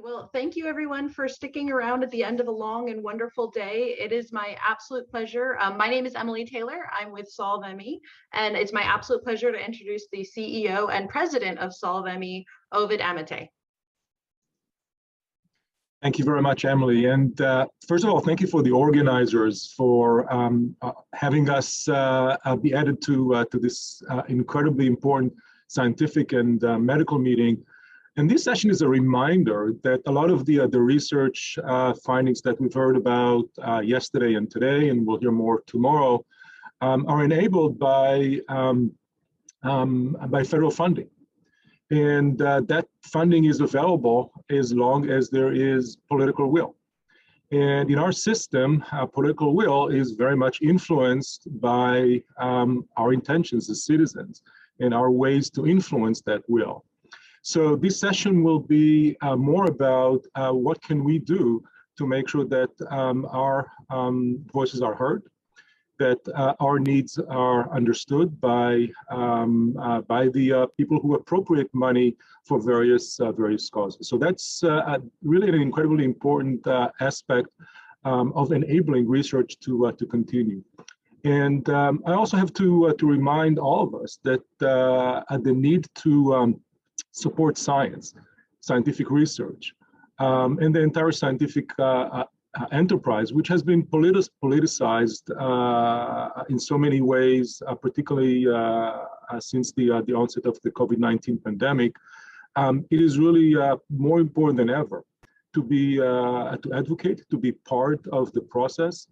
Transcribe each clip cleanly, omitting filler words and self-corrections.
Well, thank you everyone for sticking around at the end of a long and wonderful day. It is my absolute pleasure. My name is Emily Taylor. I'm with SolveME, and it's my absolute pleasure to introduce the CEO and president of SolveME, Oved Amitay. Thank you very much, Emily. And first of all, thank you for the organizers for having us be added to this incredibly important scientific and medical meeting. And this session is a reminder that a lot of the research findings that we've heard about yesterday and today, and we'll hear more tomorrow, are enabled by federal funding. And that funding is available as long as there is political will. And in our system, political will is very much influenced by our intentions as citizens and our ways to influence that will. So this session will be more about what can we do to make sure that our voices are heard, that our needs are understood by the people who appropriate money for various causes. So that's really an incredibly important aspect of enabling research to continue. And I also have to remind all of us that the need to support science, scientific research, and the entire scientific enterprise, which has been politicized in so many ways, particularly since the onset of the COVID-19 pandemic. It is really more important than ever to advocate, to be part of the process,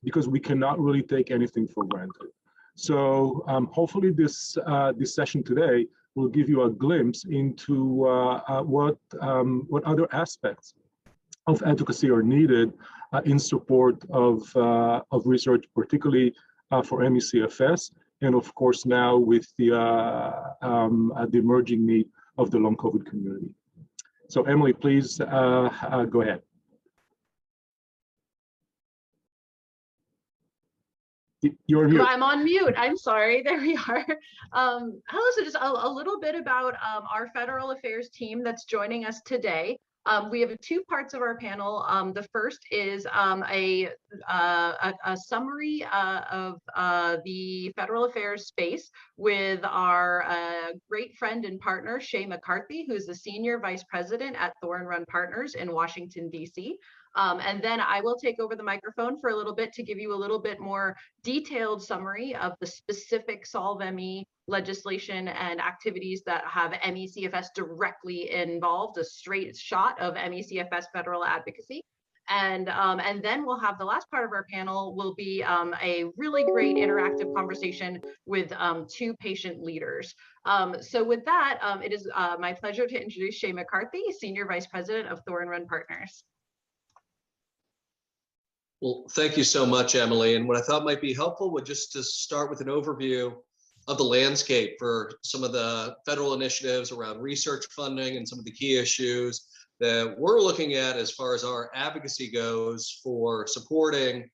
because we cannot really take anything for granted. So hopefully this session today will give you a glimpse into what other aspects of advocacy are needed in support of research, particularly for ME/CFS, and of course now with the emerging need of the long COVID community. So Emily, please go ahead. You're mute. I'm on mute. I'm sorry. There we are. So just a little bit about our federal affairs team that's joining us today. We have two parts of our panel. The first is a summary of the federal affairs space with our great friend and partner, Shea McCarthy, who's the Senior Vice President at Thorn Partners in Washington, D.C. And then I will take over the microphone for a little bit to give you a little bit more detailed summary of the specific SolveME legislation and activities that have ME/CFS directly involved, a straight shot of ME/CFS federal advocacy. And then we'll have the last part of our panel will be a really great interactive conversation with two patient leaders. So with that, it is my pleasure to introduce Shea McCarthy, Senior Vice President of Thorn Partners. Well, thank you so much, Emily. And what I thought might be helpful would just to start with an overview of the landscape for some of the federal initiatives around research funding and some of the key issues that we're looking at as far as our advocacy goes for supporting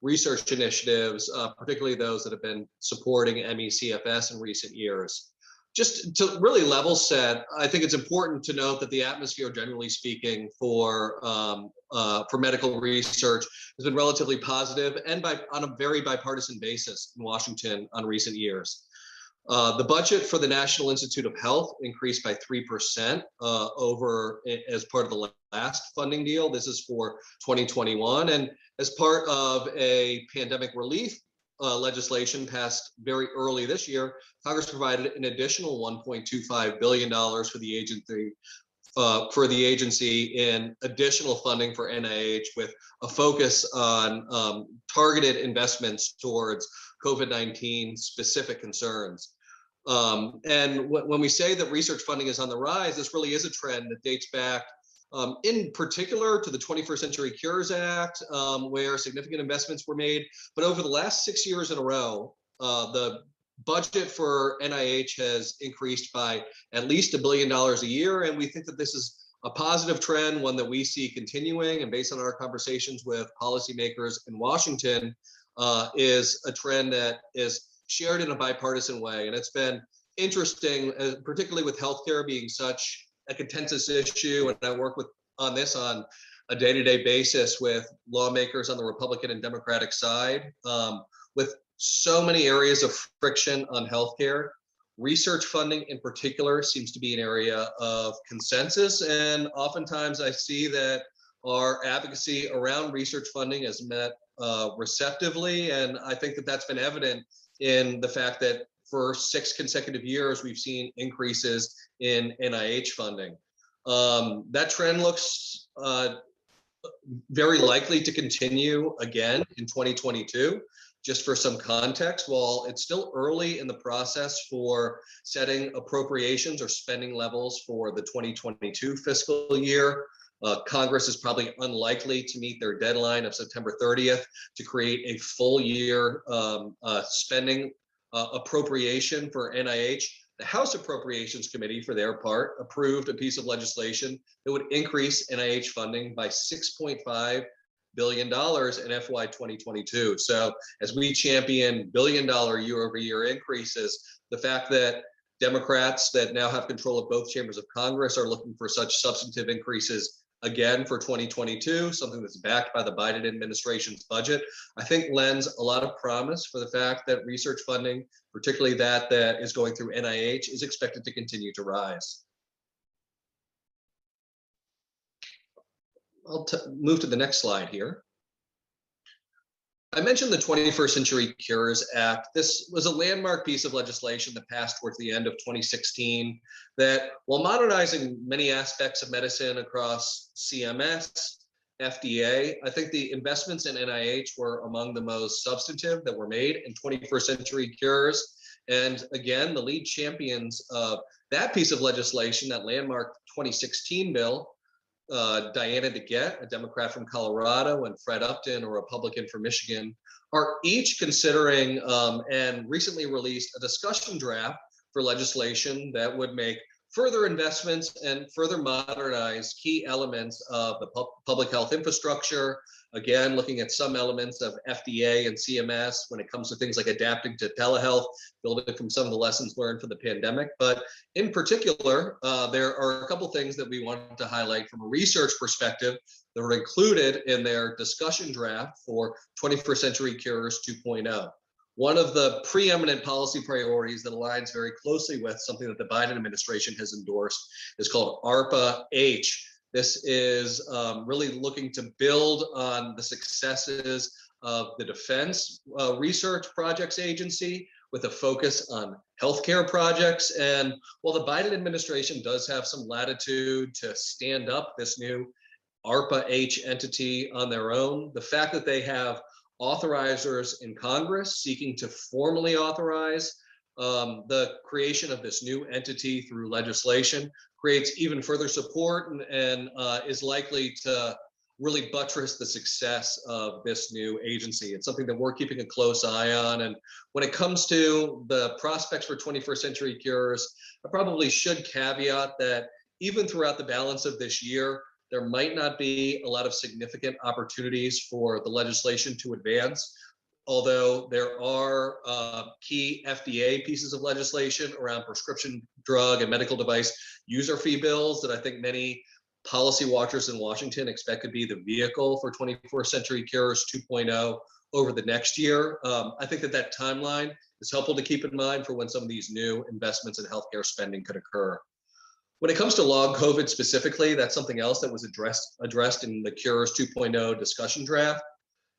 research initiatives, particularly those that have been supporting ME/CFS in recent years. Just to really level set, I think it's important to note that the atmosphere, generally speaking, for medical research has been relatively positive and on a very bipartisan basis in Washington on recent years. The budget for the National Institute of Health increased by 3% as part of the last funding deal. This is for 2021, and as part of a pandemic relief legislation passed very early this year, Congress provided an additional $1.25 billion for the agency in additional funding for NIH, with a focus on targeted investments towards COVID-19 specific concerns. And when we say that research funding is on the rise, this really is a trend that dates back in particular to the 21st Century Cures Act, where significant investments were made. But over the last 6 years in a row, the budget for NIH has increased by at least $1 billion a year. And we think that this is a positive trend, one that we see continuing, and based on our conversations with policymakers in Washington, is a trend that is shared in a bipartisan way. And it's been interesting, particularly with healthcare being such a consensus issue, and I work on this on a day-to-day basis with lawmakers on the Republican and Democratic side. With so many areas of friction on healthcare, research funding in particular seems to be an area of consensus, and oftentimes I see that our advocacy around research funding has met receptively, and I think that that's been evident in the fact that for 6 consecutive years we've seen increases in NIH funding. That trend looks very likely to continue again in 2022. Just for some context, while it's still early in the process for setting appropriations or spending levels for the 2022 fiscal year, Congress is probably unlikely to meet their deadline of September 30th to create a full year spending appropriation for NIH. The House Appropriations Committee, for their part, approved a piece of legislation that would increase NIH funding by $6.5 billion in FY 2022. So as we champion billion-dollar year-over-year increases, the fact that Democrats that now have control of both chambers of Congress are looking for such substantive increases again for 2022, something that's backed by the Biden administration's budget, I think lends a lot of promise for the fact that research funding, particularly that is going through NIH, is expected to continue to rise. I'll move to the next slide here. I mentioned the 21st Century Cures Act. This was a landmark piece of legislation that passed towards the end of 2016 that, while modernizing many aspects of medicine across CMS, FDA, I think the investments in NIH were among the most substantive that were made in 21st Century Cures. And again, the lead champions of that piece of legislation, that landmark 2016 bill, Diana DeGette, a Democrat from Colorado, and Fred Upton, a Republican from Michigan, are each considering and recently released a discussion draft for legislation that would make further investments and further modernize key elements of the public health infrastructure. Again, looking at some elements of FDA and CMS when it comes to things like adapting to telehealth, building from some of the lessons learned from the pandemic. But in particular, there are a couple things that we wanted to highlight from a research perspective that were included in their discussion draft for 21st Century Cures 2.0. One of the preeminent policy priorities that aligns very closely with something that the Biden administration has endorsed is called ARPA-H. This is really looking to build on the successes of the Defense Research Projects Agency with a focus on healthcare projects. And while the Biden administration does have some latitude to stand up this new ARPA-H entity on their own, the fact that they have authorizers in Congress seeking to formally authorize the creation of this new entity through legislation creates even further support and is likely to really buttress the success of this new agency. It's something that we're keeping a close eye on. And when it comes to the prospects for 21st Century Cures, I probably should caveat that even throughout the balance of this year, there might not be a lot of significant opportunities for the legislation to advance, although there are key FDA pieces of legislation around prescription drug and medical device user fee bills that I think many policy watchers in Washington expect to be the vehicle for 21st Century Cures 2.0 over the next year. I think that timeline is helpful to keep in mind for when some of these new investments in healthcare spending could occur. When it comes to long COVID specifically, that's something else that was addressed in the Cures 2.0 discussion draft.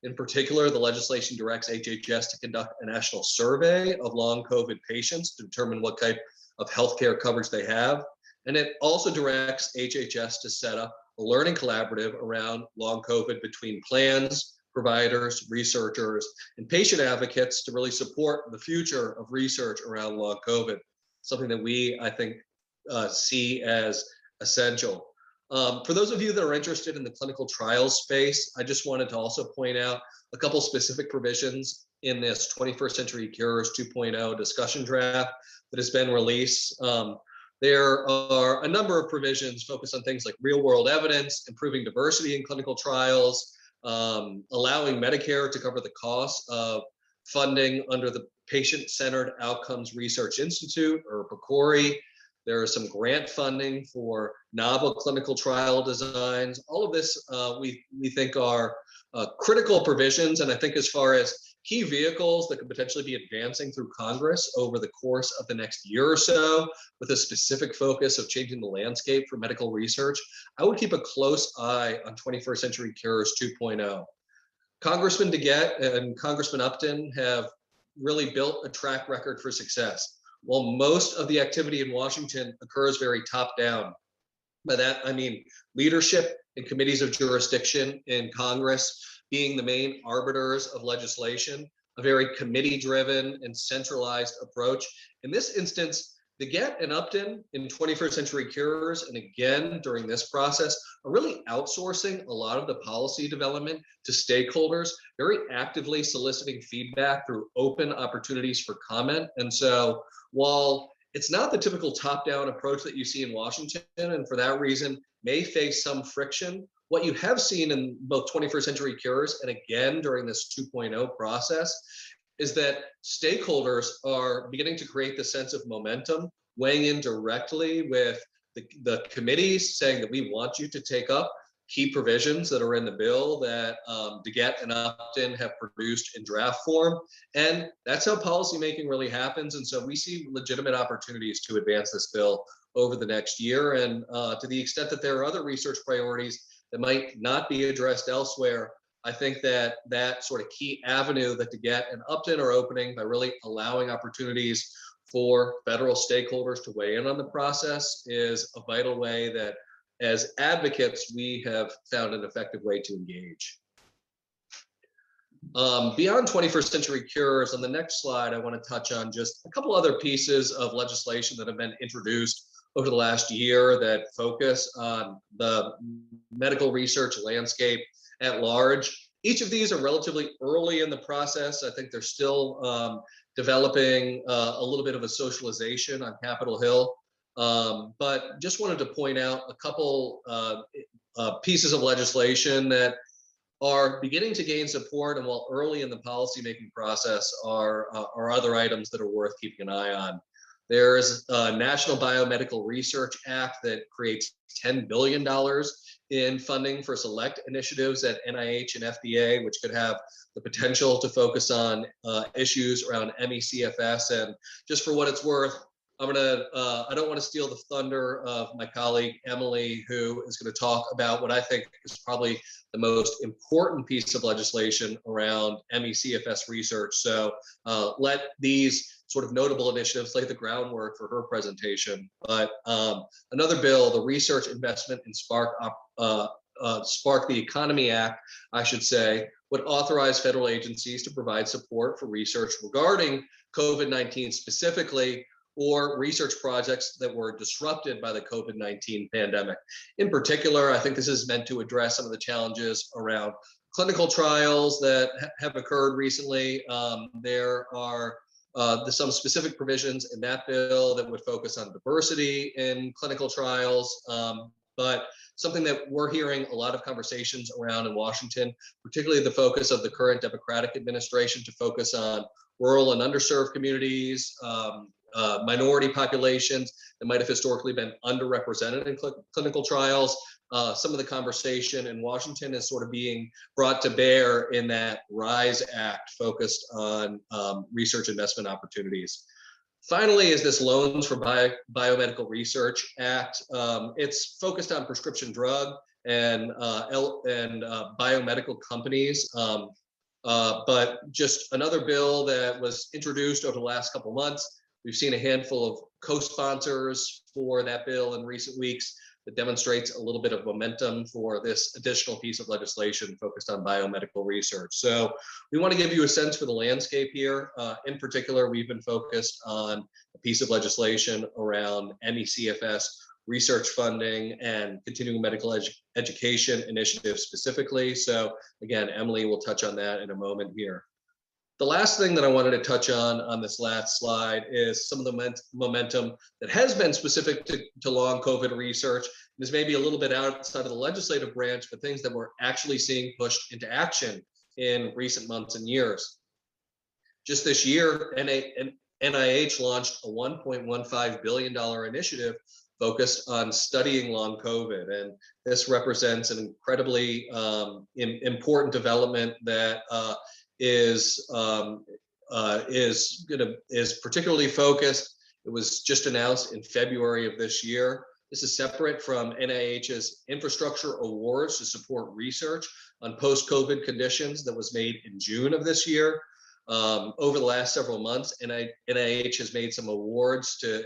In particular, the legislation directs HHS to conduct a national survey of long COVID patients to determine what type of healthcare coverage they have. And it also directs HHS to set up a learning collaborative around long COVID between plans, providers, researchers, and patient advocates to really support the future of research around long COVID, something that we, I think, see as essential. For those of you that are interested in the clinical trials space, I just wanted to also point out a couple specific provisions in this 21st Century Cures 2.0 discussion draft that has been released. There are a number of provisions focused on things like real-world evidence, improving diversity in clinical trials, allowing Medicare to cover the cost of funding under the Patient-Centered Outcomes Research Institute, or PCORI, There is some grant funding for novel clinical trial designs. All of this we think are critical provisions. And I think as far as key vehicles that could potentially be advancing through Congress over the course of the next year or so, with a specific focus of changing the landscape for medical research, I would keep a close eye on 21st Century Cures 2.0. Congressman DeGette and Congressman Upton have really built a track record for success. While most of the activity in Washington occurs very top down, by that I mean leadership and committees of jurisdiction in Congress being the main arbiters of legislation, a very committee-driven and centralized approach. In this instance, DeGette and Upton in 21st Century Cures, and again during this process, are really outsourcing a lot of the policy development to stakeholders, very actively soliciting feedback through open opportunities for comment. And so while it's not the typical top-down approach that you see in Washington, and for that reason may face some friction, what you have seen in both 21st Century Cures and again during this 2.0 process is that stakeholders are beginning to create the sense of momentum, weighing in directly with the committees, saying that we want you to take up key provisions that are in the bill that DeGette and Upton have produced in draft form. And that's how policymaking really happens. And so we see legitimate opportunities to advance this bill over the next year. And to the extent that there are other research priorities that might not be addressed elsewhere, I think that that sort of key avenue that DeGette and Upton are opening by really allowing opportunities for federal stakeholders to weigh in on the process is a vital way that as advocates, we have found an effective way to engage. Beyond 21st Century Cures, on the next slide, I want to touch on just a couple other pieces of legislation that have been introduced over the last year that focus on the medical research landscape at large. Each of these are relatively early in the process. I think they're still developing a little bit of a socialization on Capitol Hill. But just wanted to point out a couple pieces of legislation that are beginning to gain support, and while early in the policymaking process are other items that are worth keeping an eye on. There's a National Biomedical Research Act that creates $10 billion in funding for select initiatives at NIH and FDA, which could have the potential to focus on issues around MECFS. And just for what it's worth, I don't want to steal the thunder of my colleague, Emily, who is going to talk about what I think is probably the most important piece of legislation around MECFS research. So let these sort of notable initiatives lay the groundwork for her presentation. But another bill, the Research Investment and Spark the Economy Act, I should say, would authorize federal agencies to provide support for research regarding COVID-19 specifically, or research projects that were disrupted by the COVID-19 pandemic. In particular, I think this is meant to address some of the challenges around clinical trials that have occurred recently. There are some specific provisions in that bill that would focus on diversity in clinical trials, but something that we're hearing a lot of conversations around in Washington, particularly the focus of the current Democratic administration to focus on rural and underserved communities, minority populations that might have historically been underrepresented in clinical trials. Some of the conversation in Washington is sort of being brought to bear in that RISE Act focused on research investment opportunities. Finally, is this Loans for Biomedical Research Act. It's focused on prescription drug and biomedical companies. But just another bill that was introduced over the last couple months. We've seen a handful of co-sponsors for that bill in recent weeks that demonstrates a little bit of momentum for this additional piece of legislation focused on biomedical research. So we want to give you a sense for the landscape here. In particular, we've been focused on a piece of legislation around MECFS research funding and continuing medical education initiatives specifically. So again, Emily will touch on that in a moment here. The last thing that I wanted to touch on this last slide is some of the momentum that has been specific to long COVID research. This may be a little bit outside of the legislative branch, but things that we're actually seeing pushed into action in recent months and years. Just this year, NIH launched a $1.15 billion initiative focused on studying long COVID. And this represents an incredibly important development that is particularly focused. It was just announced in February of this year. This is separate from NIH's infrastructure awards to support research on post-COVID conditions that was made in June of this year. Over the last several months, NIH has made some awards to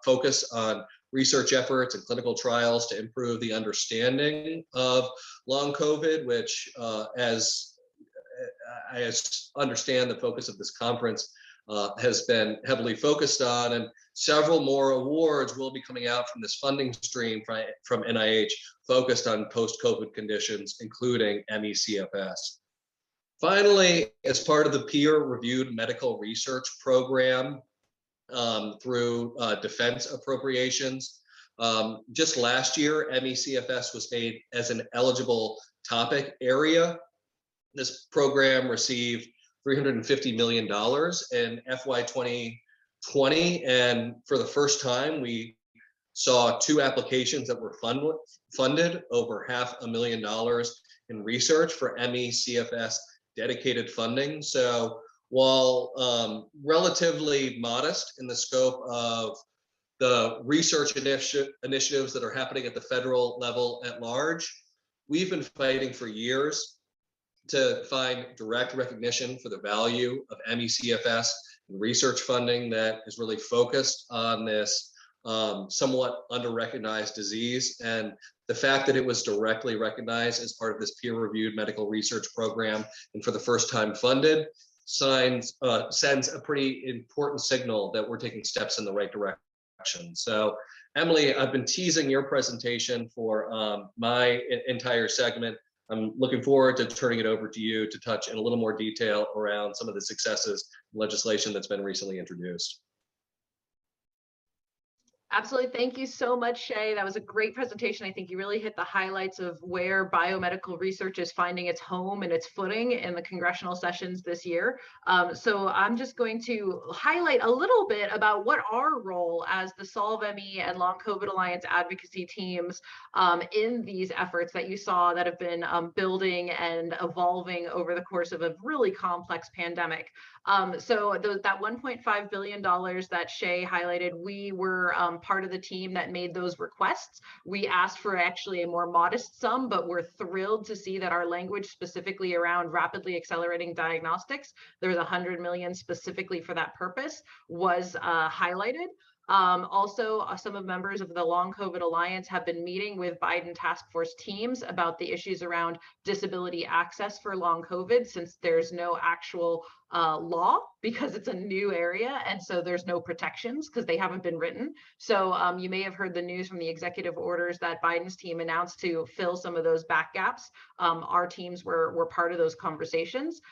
focus on research efforts and clinical trials to improve the understanding of long COVID, which, as I understand, the focus of this conference has been heavily focused on, and several more awards will be coming out from this funding stream from NIH focused on post-COVID conditions, including MECFS. Finally, as part of the peer-reviewed medical research program through defense appropriations, just last year, MECFS was made as an eligible topic area. This program received $350 million in FY 2020, and for the first time, we saw 2 applications that were funded over $500,000 in research for MECFS dedicated funding. So while relatively modest in the scope of the research initiatives that are happening at the federal level at large, we've been fighting for years to find direct recognition for the value of MECFS and research funding that is really focused on this somewhat under-recognized disease. And the fact that it was directly recognized as part of this peer-reviewed medical research program and for the first time funded sends a pretty important signal that we're taking steps in the right direction. So Emily, I've been teasing your presentation for my entire segment. I'm looking forward to turning it over to you to touch in a little more detail around some of the successes and legislation that's been recently introduced. Absolutely. Thank you so much, Shea. That was a great presentation. I think you really hit the highlights of where biomedical research is finding its home and its footing in the congressional sessions this year. So I'm just going to highlight a little bit about what our role as the SolveME and Long COVID Alliance advocacy teams in these efforts that you saw that have been building and evolving over the course of a really complex pandemic. So that $1.5 billion that Shea highlighted, we were part of the team that made those requests. We asked for actually a more modest sum, but we're thrilled to see that our language specifically around rapidly accelerating diagnostics, there's $100 million specifically for that purpose, was highlighted. Also, some of members of the Long COVID Alliance have been meeting with Biden task force teams about the issues around disability access for long COVID, since there's no actual law because it's a new area, and so there's no protections because they haven't been written. So you may have heard the news from the executive orders that Biden's team announced to fill some of those back gaps. Our teams were part of those conversations.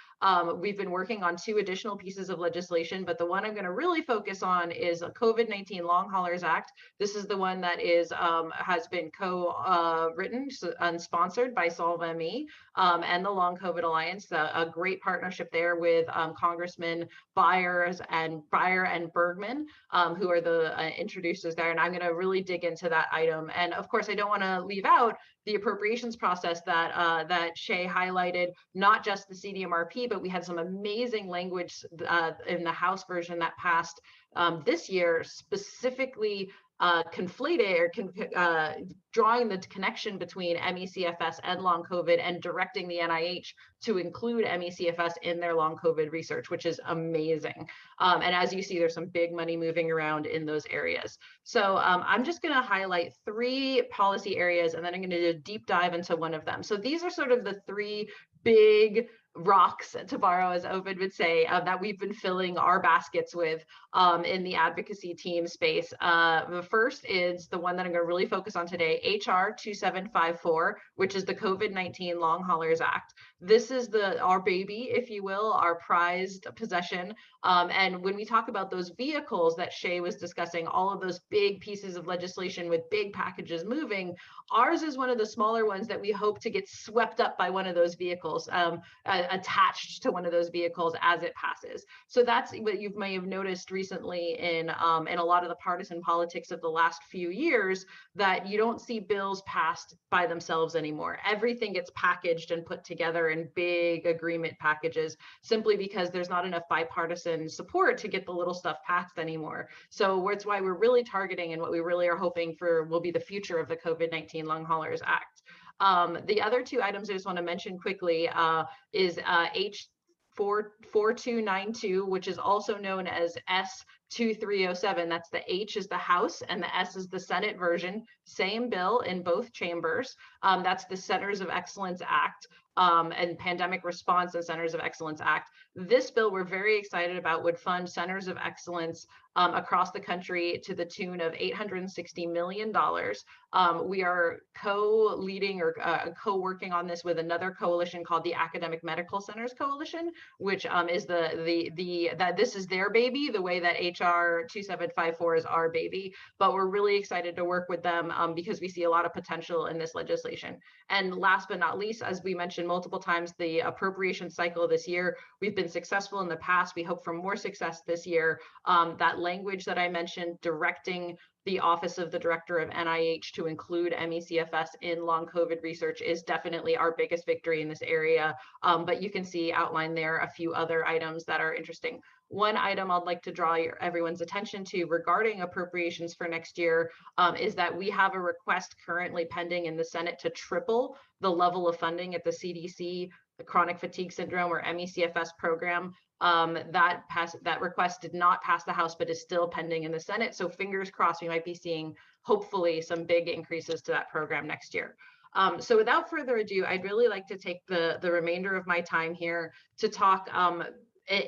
We've been working on 2 additional pieces of legislation, but the one I'm going to really focus on is a COVID-19 Longhaulers Act. This is the one that is has been co-written and sponsored by SolveME and the Long COVID Alliance. A great partnership there with Congressman Breyer and Bergman, who are the introducers there. And I'm going to really dig into that item. And of course, I don't want to leave out the appropriations process that that Shea highlighted, not just the CDMRP, but we had some amazing language in the House version that passed this year, specifically conflated or drawing the connection between MECFS and long COVID and directing the NIH to include MECFS in their long COVID research, which is amazing. And as you see, there's some big money moving around in those areas. So I'm just going to highlight 3 policy areas, and then I'm going to do a deep dive into one of them. So these are sort of the 3 big rocks, to borrow, as Oved would say, that we've been filling our baskets with in the advocacy team space. The first is the one that I'm going to really focus on today, HR 2754, which is the COVID-19 Longhaulers Act. This is our baby, if you will, our prized possession. And when we talk about those vehicles that Shea was discussing, all of those big pieces of legislation with big packages moving, ours is one of the smaller ones that we hope to get swept up by one of those vehicles. attached to one of those vehicles as it passes. So that's what you may have noticed recently in a lot of the partisan politics of the last few years, that you don't see bills passed by themselves anymore. Everything gets packaged and put together in big agreement packages, simply because there's not enough bipartisan support to get the little stuff passed anymore. So it's why we're really targeting, and what we really are hoping for will be the future of the COVID-19 Longhaulers Act. The other two items I just want to mention quickly is H4292, which is also known as S2307. That's the H is the House and the S is the Senate version. Same bill in both chambers. That's the Centers of Excellence Act and Pandemic Response and Centers of Excellence Act. This bill we're very excited about would fund centers of excellence across the country to the tune of $860 million. We are co-leading or co-working on this with another coalition called the Academic Medical Centers Coalition, which is that this is their baby, the way that HR 2754 is our baby. But we're really excited to work with them because we see a lot of potential in this legislation. And last but not least, as we mentioned multiple times, the appropriation cycle this year, we've been successful in the past. We hope for more success this year. That language that I mentioned, directing the Office of the Director of NIH to include MECFS in long COVID research, is definitely our biggest victory in this area. But you can see outlined there a few other items that are interesting. One item I'd like to draw everyone's attention to regarding appropriations for next year is that we have a request currently pending in the Senate to triple the level of funding at the CDC, the chronic fatigue syndrome or MECFS program. That request did not pass the House, but is still pending in the Senate. So fingers crossed, we might be seeing hopefully some big increases to that program next year. So without further ado, I'd really like to take the remainder of my time here to talk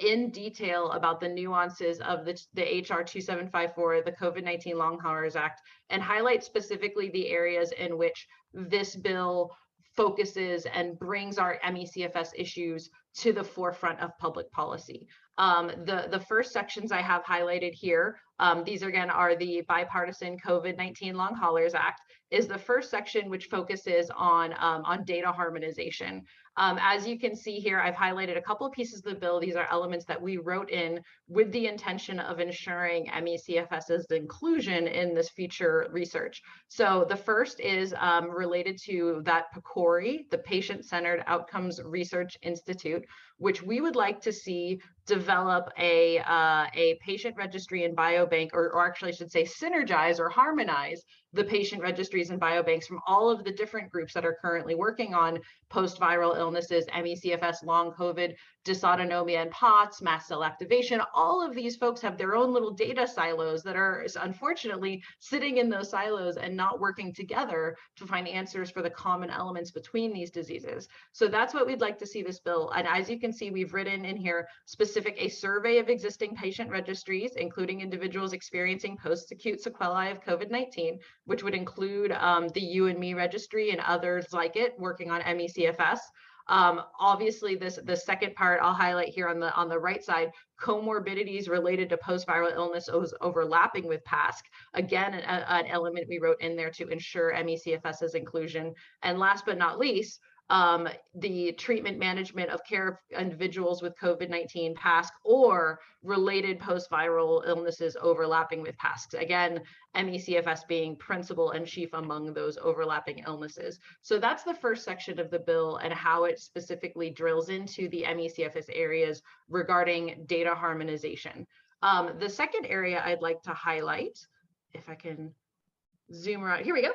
in detail about the nuances of the HR 2754, the COVID-19 Longhaulers Act, and highlight specifically the areas in which this bill focuses and brings our MECFS issues to the forefront of public policy. The first sections I have highlighted here, these again are the bipartisan COVID-19 Longhaulers Act, is the first section which focuses on data harmonization. As you can see here, I've highlighted a couple of pieces of the bill. These are elements that we wrote in with the intention of ensuring MECFS's inclusion in this future research. So the first is related to that PCORI, the Patient-Centered Outcomes Research Institute, which we would like to see develop a patient registry and biobank, or actually I should say synergize or harmonize the patient registries and biobanks from all of the different groups that are currently working on post-viral illnesses, MECFS, long COVID, dysautonomia and POTS, mast cell activation. All of these folks have their own little data silos that are unfortunately sitting in those silos and not working together to find answers for the common elements between these diseases. So that's what we'd like to see this bill. And as you can see, we've written in here a survey of existing patient registries, including individuals experiencing post-acute sequelae of COVID-19, which would include the You and Me registry and others like it working on MECFS. Obviously, the second part I'll highlight here on the right side, comorbidities related to post-viral illness overlapping with PASC. Again, an element we wrote in there to ensure MECFS's inclusion. And last but not least, the treatment management of care of individuals with COVID-19 PASC or related post-viral illnesses overlapping with PASC. Again, MECFS being principal and chief among those overlapping illnesses. So that's the first section of the bill and how it specifically drills into the MECFS areas regarding data harmonization. The second area I'd like to highlight, if I can zoom around, here we go,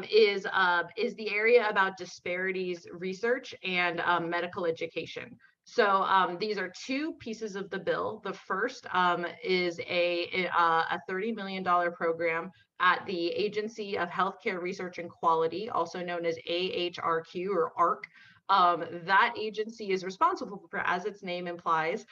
is the area about disparities research and medical education. So these are two pieces of the bill. The first is a $30 million program at the Agency of Healthcare Research and Quality, also known as AHRQ or ARC. That agency is responsible for, as its name implies,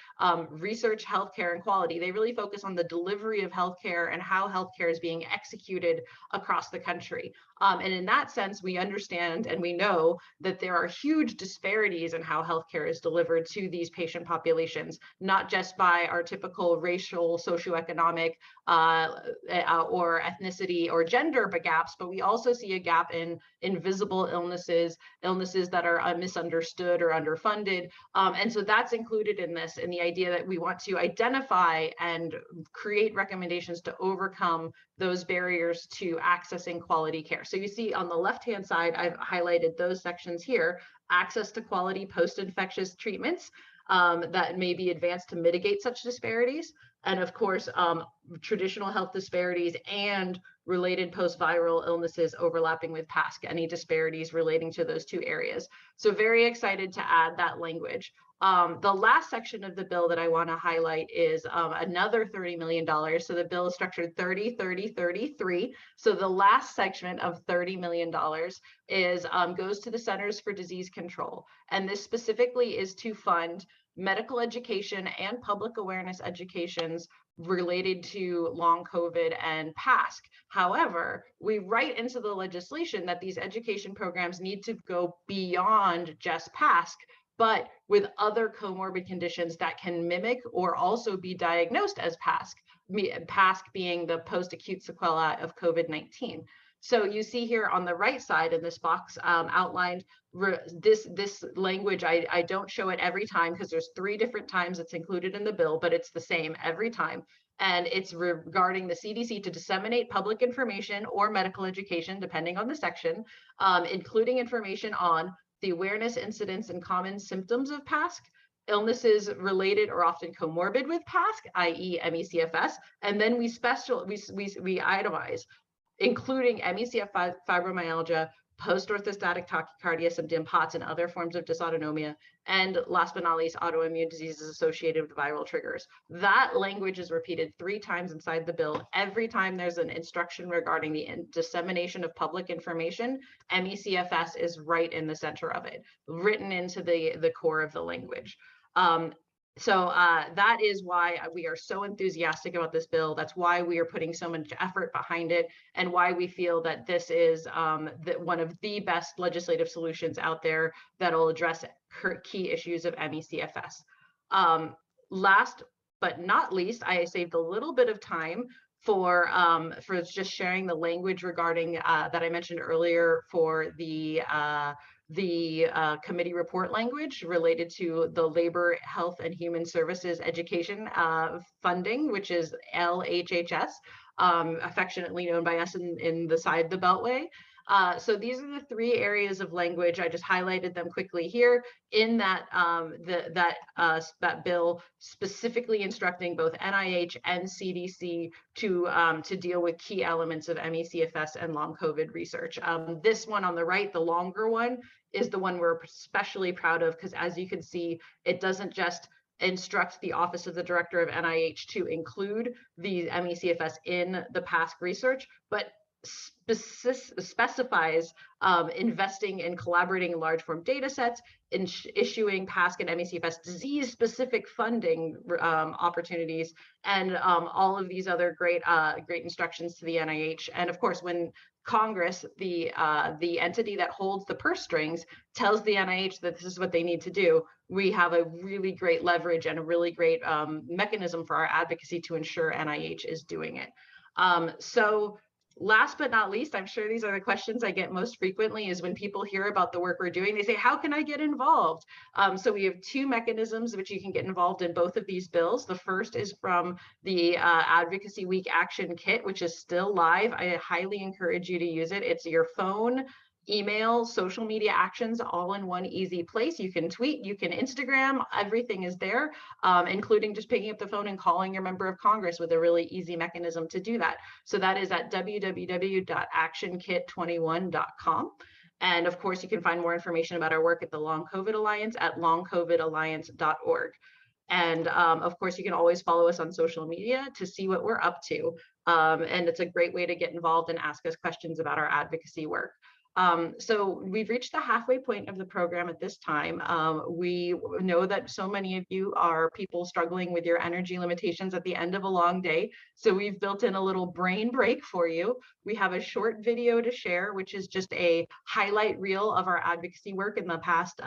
research, healthcare, and quality. They really focus on the delivery of healthcare and how healthcare is being executed across the country. And in that sense, we understand and we know that there are huge disparities in how healthcare is delivered to these patient populations, not just by our typical racial, socioeconomic, or ethnicity or gender gaps, but we also see a gap in invisible illnesses that are misunderstood or underfunded. And so that's included in this, in the idea that we want to identify and create recommendations to overcome those barriers to accessing quality care. So you see on the left-hand side, I've highlighted those sections here: access to quality post-infectious treatments that may be advanced to mitigate such disparities. And of course, traditional health disparities and related post-viral illnesses overlapping with PASC, any disparities relating to those two areas. So very excited to add that language. The last section of the bill that I want to highlight is another $30 million. So the bill is structured 30, 30, 33. So the last section of $30 million is goes to the Centers for Disease Control. And this specifically is to fund medical education and public awareness educations related to long COVID and PASC. However, we write into the legislation that these education programs need to go beyond just PASC, but with other comorbid conditions that can mimic or also be diagnosed as PASC, PASC being the post-acute sequelae of COVID-19. So you see here on the right side in this box outlined this language. I don't show it every time because there's 3 different times it's included in the bill, but it's the same every time. And it's regarding the CDC to disseminate public information or medical education, depending on the section, including information on the awareness, incidence, and common symptoms of PASC, illnesses related or often comorbid with PASC, i.e. ME/CFS, and then we itemize, including ME/CFS, fibromyalgia, post-orthostatic tachycardia, symptom POTS, and other forms of dysautonomia, and last but not least, autoimmune diseases associated with viral triggers. That language is repeated 3 times inside the bill. Every time there's an instruction regarding the dissemination of public information, ME/CFS is right in the center of it, written into the core of the language. So that is why we are so enthusiastic about this bill. That's why we are putting so much effort behind it, and why we feel that this is one of the best legislative solutions out there that'll address key issues of ME/CFS. Last but not least, I saved a little bit of time for just sharing the language regarding that I mentioned earlier for the committee report language related to the Labor, Health, and Human Services Education Funding, which is LHHS, affectionately known by us in the side of the Beltway. So these are the 3 areas of language. I just highlighted them quickly here in that that bill, specifically instructing both NIH and CDC to deal with key elements of ME/CFS and long COVID research. This one on the right, the longer one, is the one we're especially proud of, because as you can see, it doesn't just instruct the Office of the Director of NIH to include the ME/CFS in the PASC research, but specifies investing in collaborating in large form data sets, in issuing PASC and ME/CFS disease specific funding opportunities, and all of these other great instructions to the NIH. And of course, when Congress, the entity that holds the purse strings, tells the NIH that this is what they need to do, we have a really great leverage and a really great mechanism for our advocacy to ensure NIH is doing it. So last but not least, I'm sure these are the questions I get most frequently, is when people hear about the work we're doing, they say, how can I get involved? So we have 2 mechanisms which you can get involved in both of these bills. The first is from the Advocacy Week Action Kit, which is still live. I highly encourage you to use it. It's your phone, email, social media actions, all in one easy place. You can tweet, you can Instagram, everything is there, including just picking up the phone and calling your member of Congress with a really easy mechanism to do that. So that is at www.actionkit21.com. And of course, you can find more information about our work at the Long COVID Alliance at longcovidalliance.org. And of course, you can always follow us on social media to see what we're up to. And it's a great way to get involved and ask us questions about our advocacy work. So we've reached the halfway point of the program at this time. We know that so many of you are people struggling with your energy limitations at the end of a long day. So we've built in a little brain break for you. We have a short video to share, which is just a highlight reel of our advocacy work in the past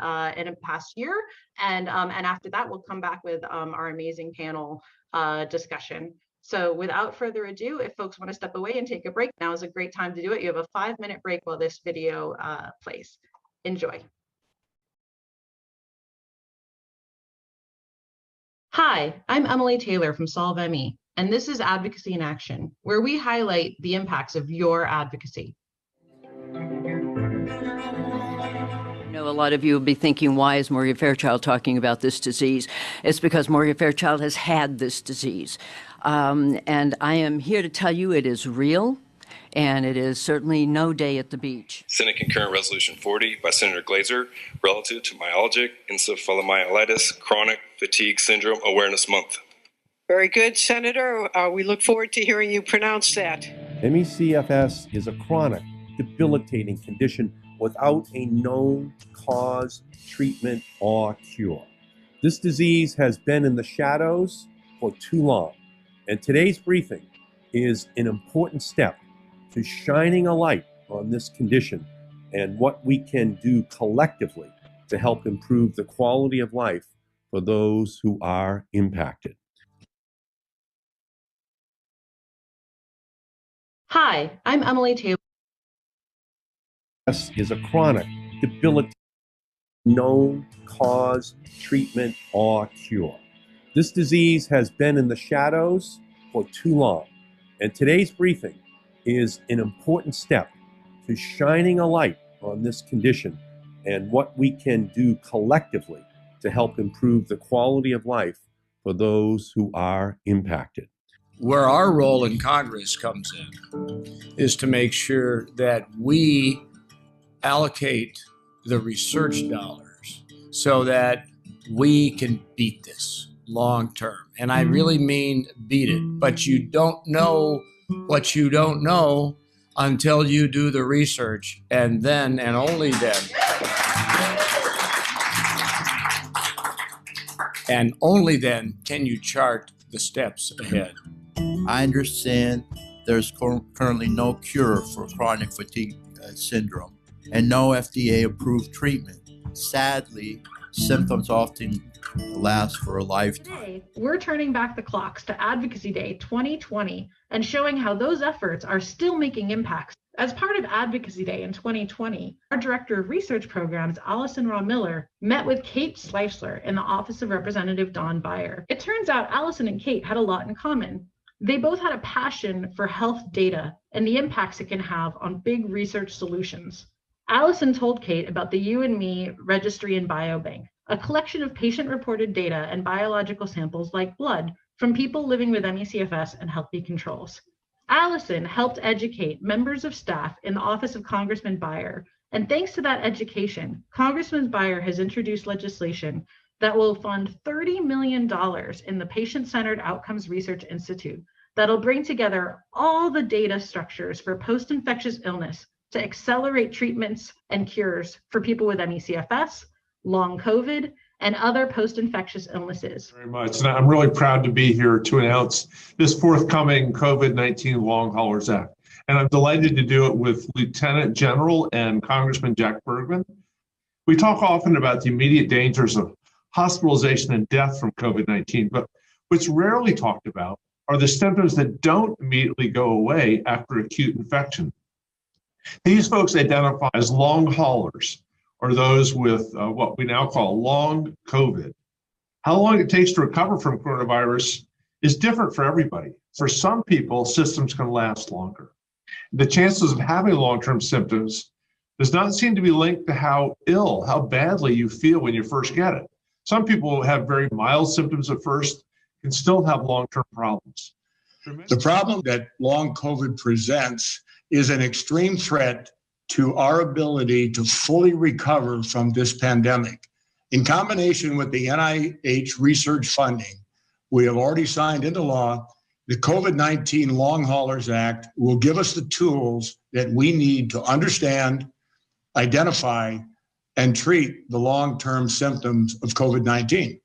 year. And after that, we'll come back with our amazing panel discussion. So without further ado, if folks want to step away and take a break, now is a great time to do it. You have a 5-minute break while this video plays. Enjoy. Hi, I'm Emily Taylor from Solve ME, and this is Advocacy in Action, where we highlight the impacts of your advocacy. I know a lot of you will be thinking, why is Morgan Fairchild talking about this disease? It's because Morgan Fairchild has had this disease. And I am here to tell you it is real, and it is certainly no day at the beach. Senate Concurrent Resolution 40 by Senator Glazer relative to myalgic encephalomyelitis chronic fatigue syndrome awareness month. Very good, Senator. We look forward to hearing you pronounce that. ME/CFS is a chronic, debilitating condition without a known cause, treatment, or cure. This disease has been in the shadows for too long, and today's briefing is an important step to shining a light on this condition and what we can do collectively to help improve the quality of life for those who are impacted. Hi, I'm Emily Taylor. This is a chronic, debilitating, known cause, treatment, or cure. This disease has been in the shadows for too long, and today's briefing is an important step to shining a light on this condition and what we can do collectively to help improve the quality of life for those who are impacted. Where our role in Congress comes in is to make sure that we allocate the research dollars so that we can beat this long term. And I really mean beat it. But you don't know what you don't know until you do the research, and then and only then. And only then can you chart the steps ahead. I understand there's currently no cure for chronic fatigue syndrome and no FDA-approved treatment. Sadly, symptoms often last for a lifetime. Today, we're turning back the clocks to Advocacy Day 2020 and showing how those efforts are still making impacts. As part of Advocacy Day in 2020, our Director of Research Programs, Allison Raw Miller, met with Kate Schleifler in the Office of Representative Don Beyer. It turns out Allison and Kate had a lot in common. They both had a passion for health data and the impacts it can have on big research solutions. Allison told Kate about the You and Me Registry and Biobank, a collection of patient-reported data and biological samples like blood from people living with ME/CFS and healthy controls. Allison helped educate members of staff in the Office of Congressman Beyer, and thanks to that education, Congressman Beyer has introduced legislation that will fund $30 million in the Patient-Centered Outcomes Research Institute that'll bring together all the data structures for post-infectious illness to accelerate treatments and cures for people with ME/CFS, long COVID, and other post-infectious illnesses. Very much. And I'm really proud to be here to announce this forthcoming COVID-19 Longhaulers Act. And I'm delighted to do it with Lieutenant General and Congressman Jack Bergman. We talk often about the immediate dangers of hospitalization and death from COVID-19, but what's rarely talked about are the symptoms that don't immediately go away after acute infection. These folks identify as long haulers, or those with what we now call long COVID. How long it takes to recover from coronavirus is different for everybody. For some people, symptoms can last longer. The chances of having long-term symptoms does not seem to be linked to how badly you feel when you first get it. Some people have very mild symptoms at first, can still have long-term problems. The problem that long COVID presents is an extreme threat to our ability to fully recover from this pandemic. In combination with the NIH research funding, we have already signed into law the COVID-19 Longhaulers Act will give us the tools that we need to understand, identify, and treat the long-term symptoms of COVID-19.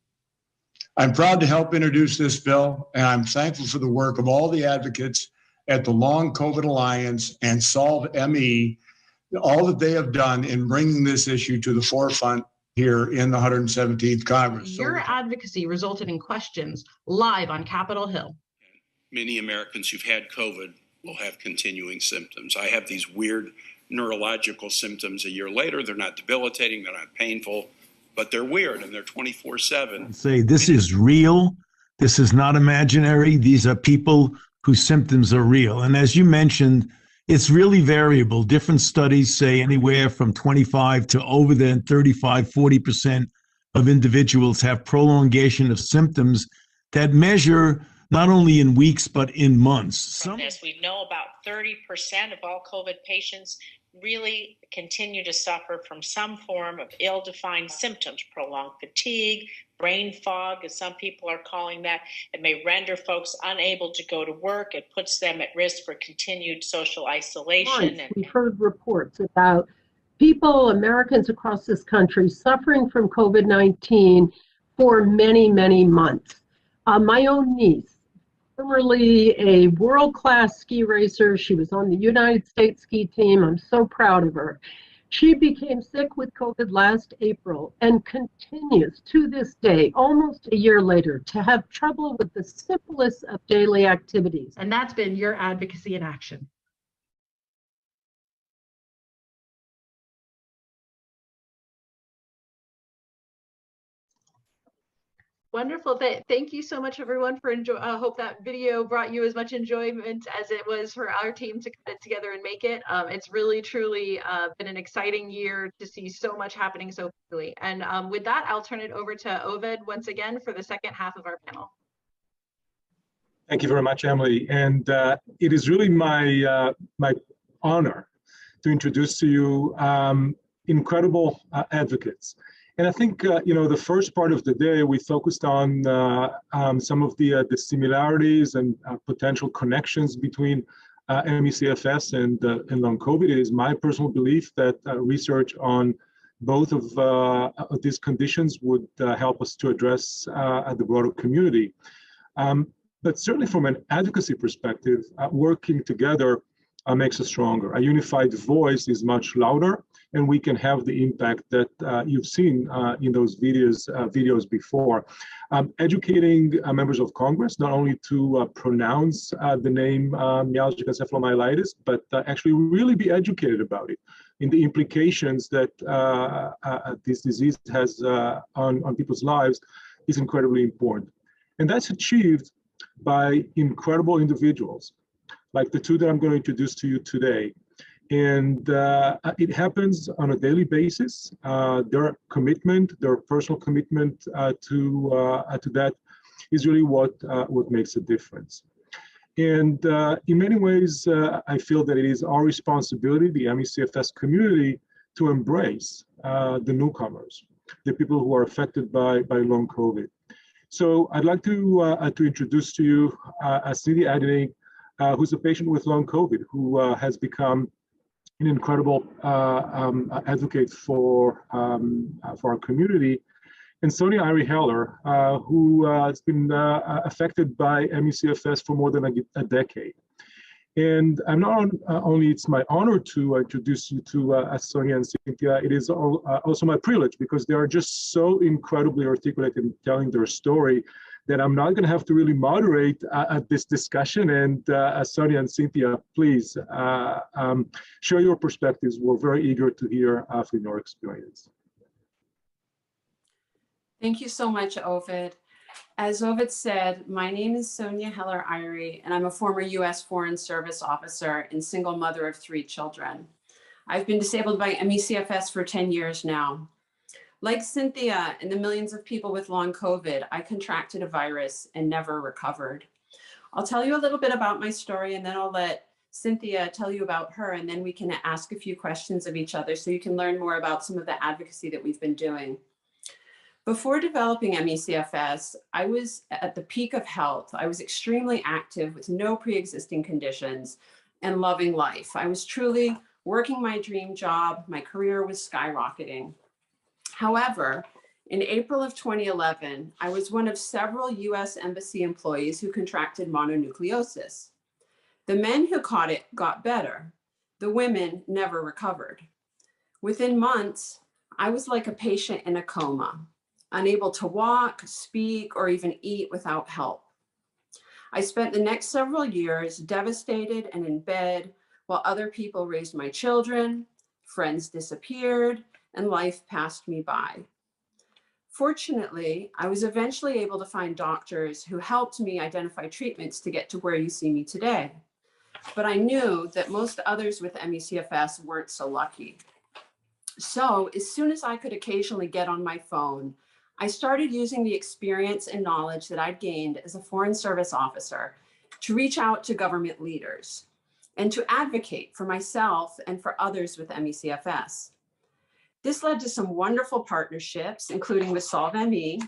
I'm proud to help introduce this bill, and I'm thankful for the work of all the advocates at the Long COVID Alliance and Solve ME, all that they have done in bringing this issue to the forefront here in the 117th Congress. Your advocacy resulted in questions live on Capitol Hill. Many Americans who've had COVID will have continuing symptoms. I have these weird neurological symptoms a year later. They're not debilitating, they're not painful, but they're weird and they're 24/7. Say this is real. This is not imaginary. These are people whose symptoms are real. And as you mentioned, it's really variable. Different studies say anywhere from 25 to over the 35, 40% of individuals have prolongation of symptoms that measure not only in weeks, but in months. We know about 30% of all COVID patients really continue to suffer from some form of ill-defined symptoms, prolonged fatigue, brain fog, as some people are calling that. It may render folks unable to go to work. It puts them at risk for continued social isolation. We've heard reports about people, Americans across this country, suffering from COVID-19 for many, many months. My own niece, formerly a world-class ski racer, she was on the United States ski team. I'm so proud of her. She became sick with COVID last April and continues to this day, almost a year later, to have trouble with the simplest of daily activities. And that's been your advocacy in action. Wonderful. Thank you so much, everyone, for enjoying. I hope that video brought you as much enjoyment as it was for our team to put it together and make it. It's really, truly been an exciting year to see so much happening so quickly. And with that, I'll turn it over to Oved once again for the second half of our panel. Thank you very much, Emily. And it is really my honor to introduce to you incredible advocates. And I think, the first part of the day, we focused on some of the similarities and potential connections between MECFS and long COVID. It is my personal belief that research on both of these conditions would help us to address the broader community. But certainly from an advocacy perspective, working together makes us stronger. A unified voice is much louder, and we can have the impact that you've seen in those videos before. Educating members of Congress, not only to pronounce the name myalgic encephalomyelitis, but actually really be educated about it, in the implications that this disease has on people's lives, is incredibly important. And that's achieved by incredible individuals, like the two that I'm going to introduce to you today. And it happens on a daily basis. Their commitment, their personal commitment to that is really what makes a difference. And in many ways, I feel that it is our responsibility, the MECFS community, to embrace the newcomers, the people who are affected by long COVID. So I'd like to introduce to you Cynthia Adinig, who's a patient with long COVID, who has become an incredible advocate for our community, and Sonya Irey, who has been affected by MECFS for more than a decade. And I'm not only it's my honor to introduce you to Sonya and Cynthia, it is also my privilege, because they are just so incredibly articulate in telling their story that I'm not going to have to really moderate this discussion. And Sonya and Cynthia, please share your perspectives. We're very eager to hear from your experience. Thank you so much, Oved. As Oved said, my name is Sonya Irey, and I'm a former U.S. Foreign Service officer and single mother of 3 children. I've been disabled by MECFS for 10 years now. Like Cynthia and the millions of people with long COVID, I contracted a virus and never recovered. I'll tell you a little bit about my story, and then I'll let Cynthia tell you about her, and then we can ask a few questions of each other so you can learn more about some of the advocacy that we've been doing. Before developing MECFS, I was at the peak of health. I was extremely active with no pre-existing conditions and loving life. I was truly working my dream job. My career was skyrocketing. However, in April of 2011, I was one of several US Embassy employees who contracted mononucleosis. The men who caught it got better. The women never recovered. Within months, I was like a patient in a coma, unable to walk, speak, or even eat without help. I spent the next several years devastated and in bed while other people raised my children, friends disappeared, and life passed me by. Fortunately, I was eventually able to find doctors who helped me identify treatments to get to where you see me today. But I knew that most others with ME/CFS weren't so lucky. So as soon as I could occasionally get on my phone, I started using the experience and knowledge that I'd gained as a Foreign Service officer to reach out to government leaders and to advocate for myself and for others with ME/CFS. This led to some wonderful partnerships, including with Solve ME,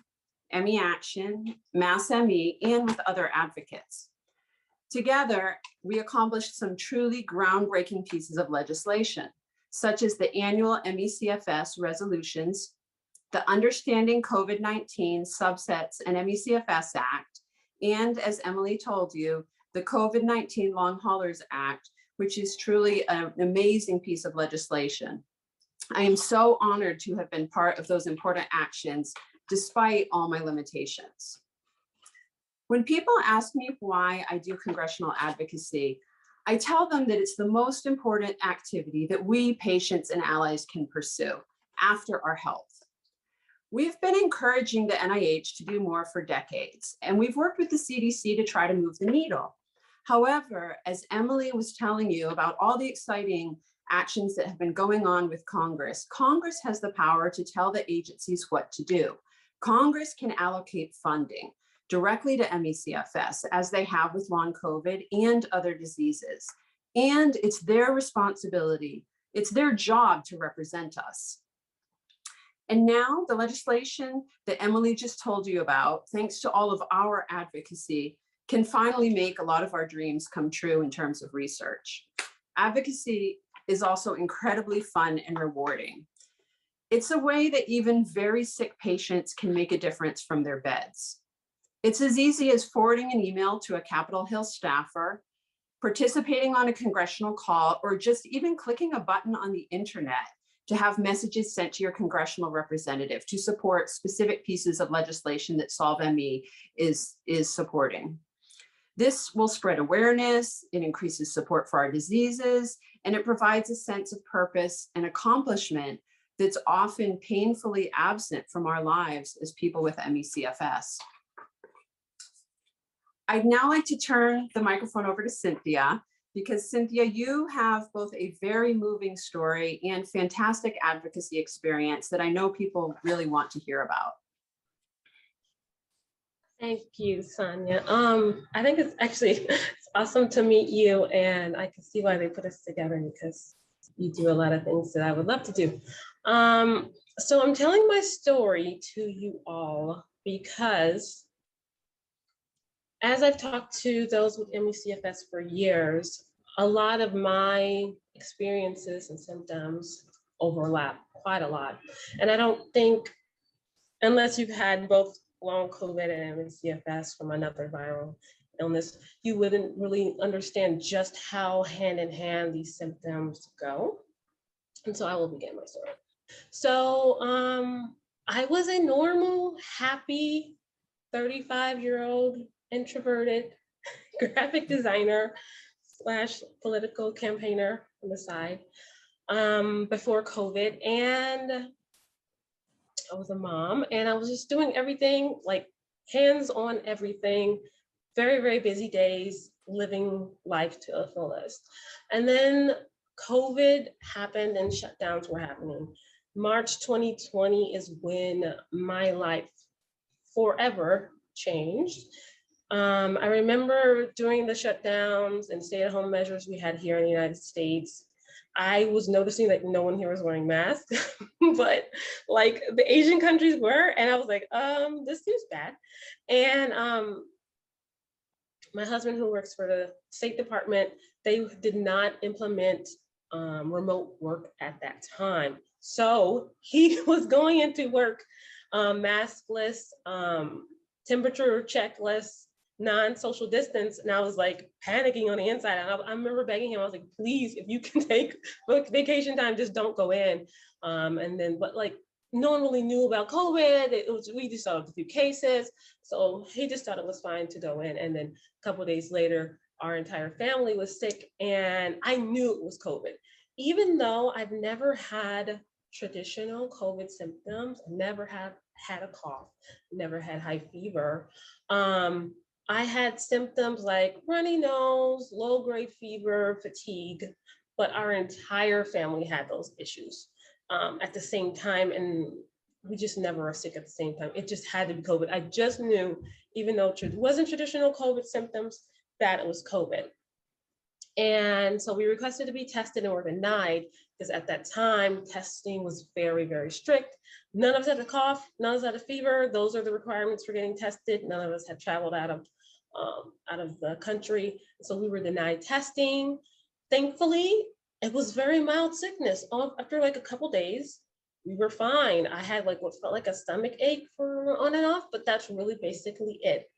ME Action, Mass ME, and with other advocates. Together, we accomplished some truly groundbreaking pieces of legislation, such as the annual ME/CFS resolutions, the Understanding COVID-19 Subsets and ME/CFS Act, and as Emily told you, the COVID-19 Longhaulers Act, which is truly an amazing piece of legislation. I am so honored to have been part of those important actions, despite all my limitations. When people ask me why I do congressional advocacy, I tell them that it's the most important activity that we patients and allies can pursue after our health. We've been encouraging the NIH to do more for decades, and we've worked with the CDC to try to move the needle. However, as Emily was telling you about all the exciting actions that have been going on with Congress, Congress has the power to tell the agencies what to do. Congress can allocate funding directly to ME/CFS, as they have with long COVID and other diseases. And it's their responsibility, it's their job to represent us. And now the legislation that Emily just told you about, thanks to all of our advocacy, can finally make a lot of our dreams come true in terms of research. Advocacy is also incredibly fun and rewarding. It's a way that even very sick patients can make a difference from their beds. It's as easy as forwarding an email to a Capitol Hill staffer, participating on a congressional call, or just even clicking a button on the internet to have messages sent to your congressional representative to support specific pieces of legislation that Solve ME is supporting. This will spread awareness, it increases support for our diseases, and it provides a sense of purpose and accomplishment that's often painfully absent from our lives as people with ME/CFS. I'd now like to turn the microphone over to Cynthia, because Cynthia, you have both a very moving story and fantastic advocacy experience that I know people really want to hear about. Thank you, Sonya. I think it's awesome to meet you, and I can see why they put us together, because you do a lot of things that I would love to do. So I'm telling my story to you all because as I've talked to those with ME/CFS for years, a lot of my experiences and symptoms overlap quite a lot. And I don't think, unless you've had both long COVID and ME/CFS from another viral illness, you wouldn't really understand just how hand in hand these symptoms go. And so I will begin my story. So I was a normal, happy 35-year-old introverted graphic designer / political campaigner on the side before COVID. And I was a mom, and I was just doing everything, like hands-on everything, very, very busy days, living life to the fullest. And then COVID happened and shutdowns were happening. March 2020 is when my life forever changed. I remember during the shutdowns and stay-at-home measures we had here in the United States, I was noticing that no one here was wearing masks, but like the Asian countries were, and I was like, this seems bad. And my husband, who works for the State Department, they did not implement remote work at that time. So he was going into work maskless, temperature checkless, non-social distance, and I was like panicking on the inside. And I remember begging him, I was like, please, if you can take vacation time, just don't go in. And then, but like, no one really knew about COVID. We just saw a few cases. So he just thought it was fine to go in. And then a couple of days later, our entire family was sick, and I knew it was COVID. Even though I've never had traditional COVID symptoms, I never had had a cough, never had high fever. I had symptoms like runny nose, low-grade fever, fatigue, but our entire family had those issues at the same time, and we just never were sick at the same time. It just had to be COVID. I just knew, even though it wasn't traditional COVID symptoms, that it was COVID. And so we requested to be tested and were denied because at that time, testing was very, very strict. None of us had a cough, none of us had a fever. Those are the requirements for getting tested. None of us had traveled out of the country. So we were denied testing. Thankfully, it was very mild sickness. After like a couple days, we were fine. I had like what felt like a stomach ache for on and off, but that's really basically it.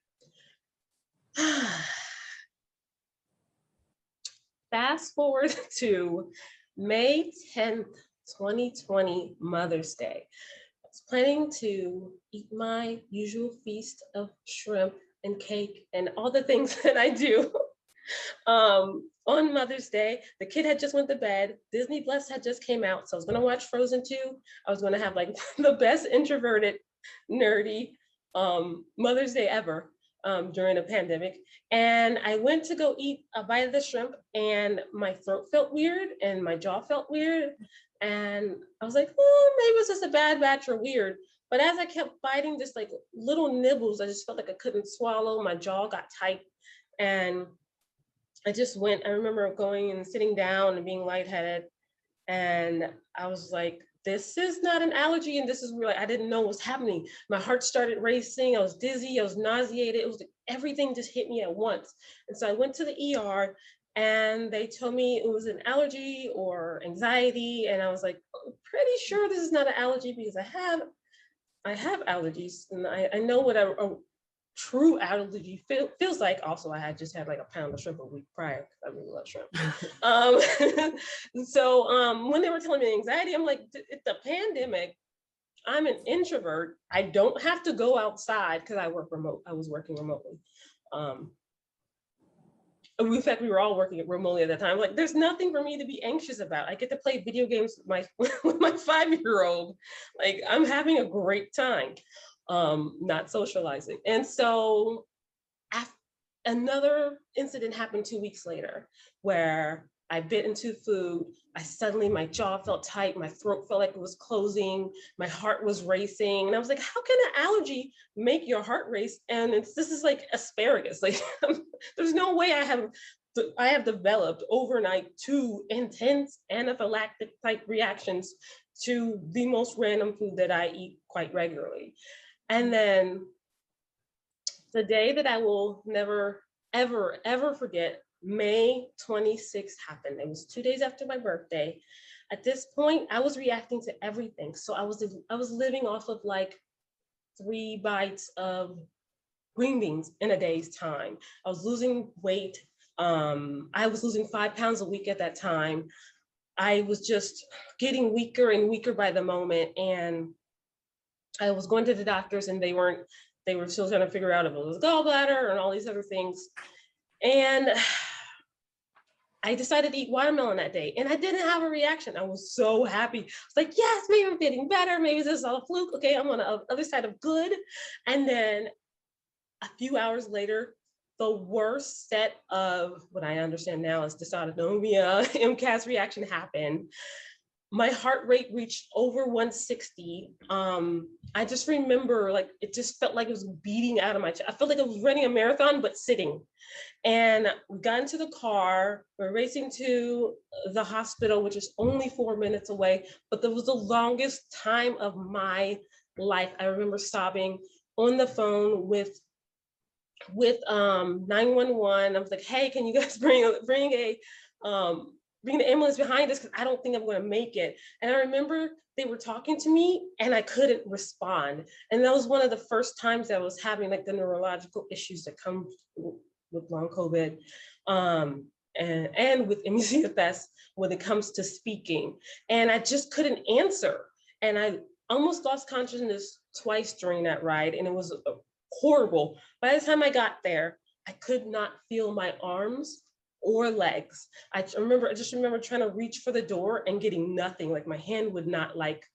Fast forward to May 10th, 2020, Mother's Day. I was planning to eat my usual feast of shrimp and cake and all the things that I do on Mother's Day. The kid had just went to bed. Disney Plus had just came out. So I was gonna watch Frozen 2. I was gonna have like the best introverted, nerdy Mother's Day ever during a pandemic. And I went to go eat a bite of the shrimp and my throat felt weird and my jaw felt weird. And I was like, oh, maybe it's just a bad batch or weird. But as I kept biting just like little nibbles, I just felt like I couldn't swallow. My jaw got tight. And I just went, I remember going and sitting down and being lightheaded. And I was like, this is not an allergy. And this is really, I didn't know what was happening. My heart started racing. I was dizzy. I was nauseated. It was like everything just hit me at once. And so I went to the ER and they told me it was an allergy or anxiety. And I was like, I'm pretty sure this is not an allergy because I have allergies and I know what a true allergy feels like. Also, I had just had like a pound of shrimp a week prior because I really love shrimp. So when they were telling me anxiety, I'm like, it's a pandemic. I'm an introvert. I don't have to go outside because I work remote. I was working remotely. In fact, we were all working remotely at that time. Like, there's nothing for me to be anxious about. I get to play video games with my 5-year-old. Like, I'm having a great time. Not socializing. And so another incident happened 2 weeks later where I bit into food. My jaw felt tight. My throat felt like it was closing. My heart was racing. And I was like, how can an allergy make your heart race? And this is like asparagus. Like, there's no way I have developed overnight 2 intense anaphylactic type reactions to the most random food that I eat quite regularly. And then the day that I will never, ever, ever forget, May 26th happened. It was 2 days after my birthday. At this point, I was reacting to everything. So I was living off of like 3 bites of green beans in a day's time. I was losing weight. I was losing 5 pounds a week at that time. I was just getting weaker and weaker by the moment. And I was going to the doctors and they were still trying to figure out if it was gallbladder and all these other things. And I decided to eat watermelon that day and I didn't have a reaction. I was so happy. I was like, yes, maybe I'm getting better. Maybe this is all a fluke. Okay, I'm on the other side of good. And then a few hours later, the worst set of what I understand now is dysautonomia, MCAS reaction happened. My heart rate reached over 160. I just remember like, it just felt like it was beating out of my chest. I felt like I was running a marathon, but sitting. And we got into the car, we're racing to the hospital, which is only 4 minutes away, but that was the longest time of my life. I remember sobbing on the phone with 911. I was like, hey, can you guys bring the ambulance behind us because I don't think I'm going to make it. And I remember they were talking to me and I couldn't respond. And that was one of the first times that I was having like the neurological issues that come with long COVID and with IACFS when it comes to speaking. And I just couldn't answer. And I almost lost consciousness twice during that ride. And it was horrible. By the time I got there, I could not feel my arms or legs. I just remember trying to reach for the door and getting nothing. Like my hand would not like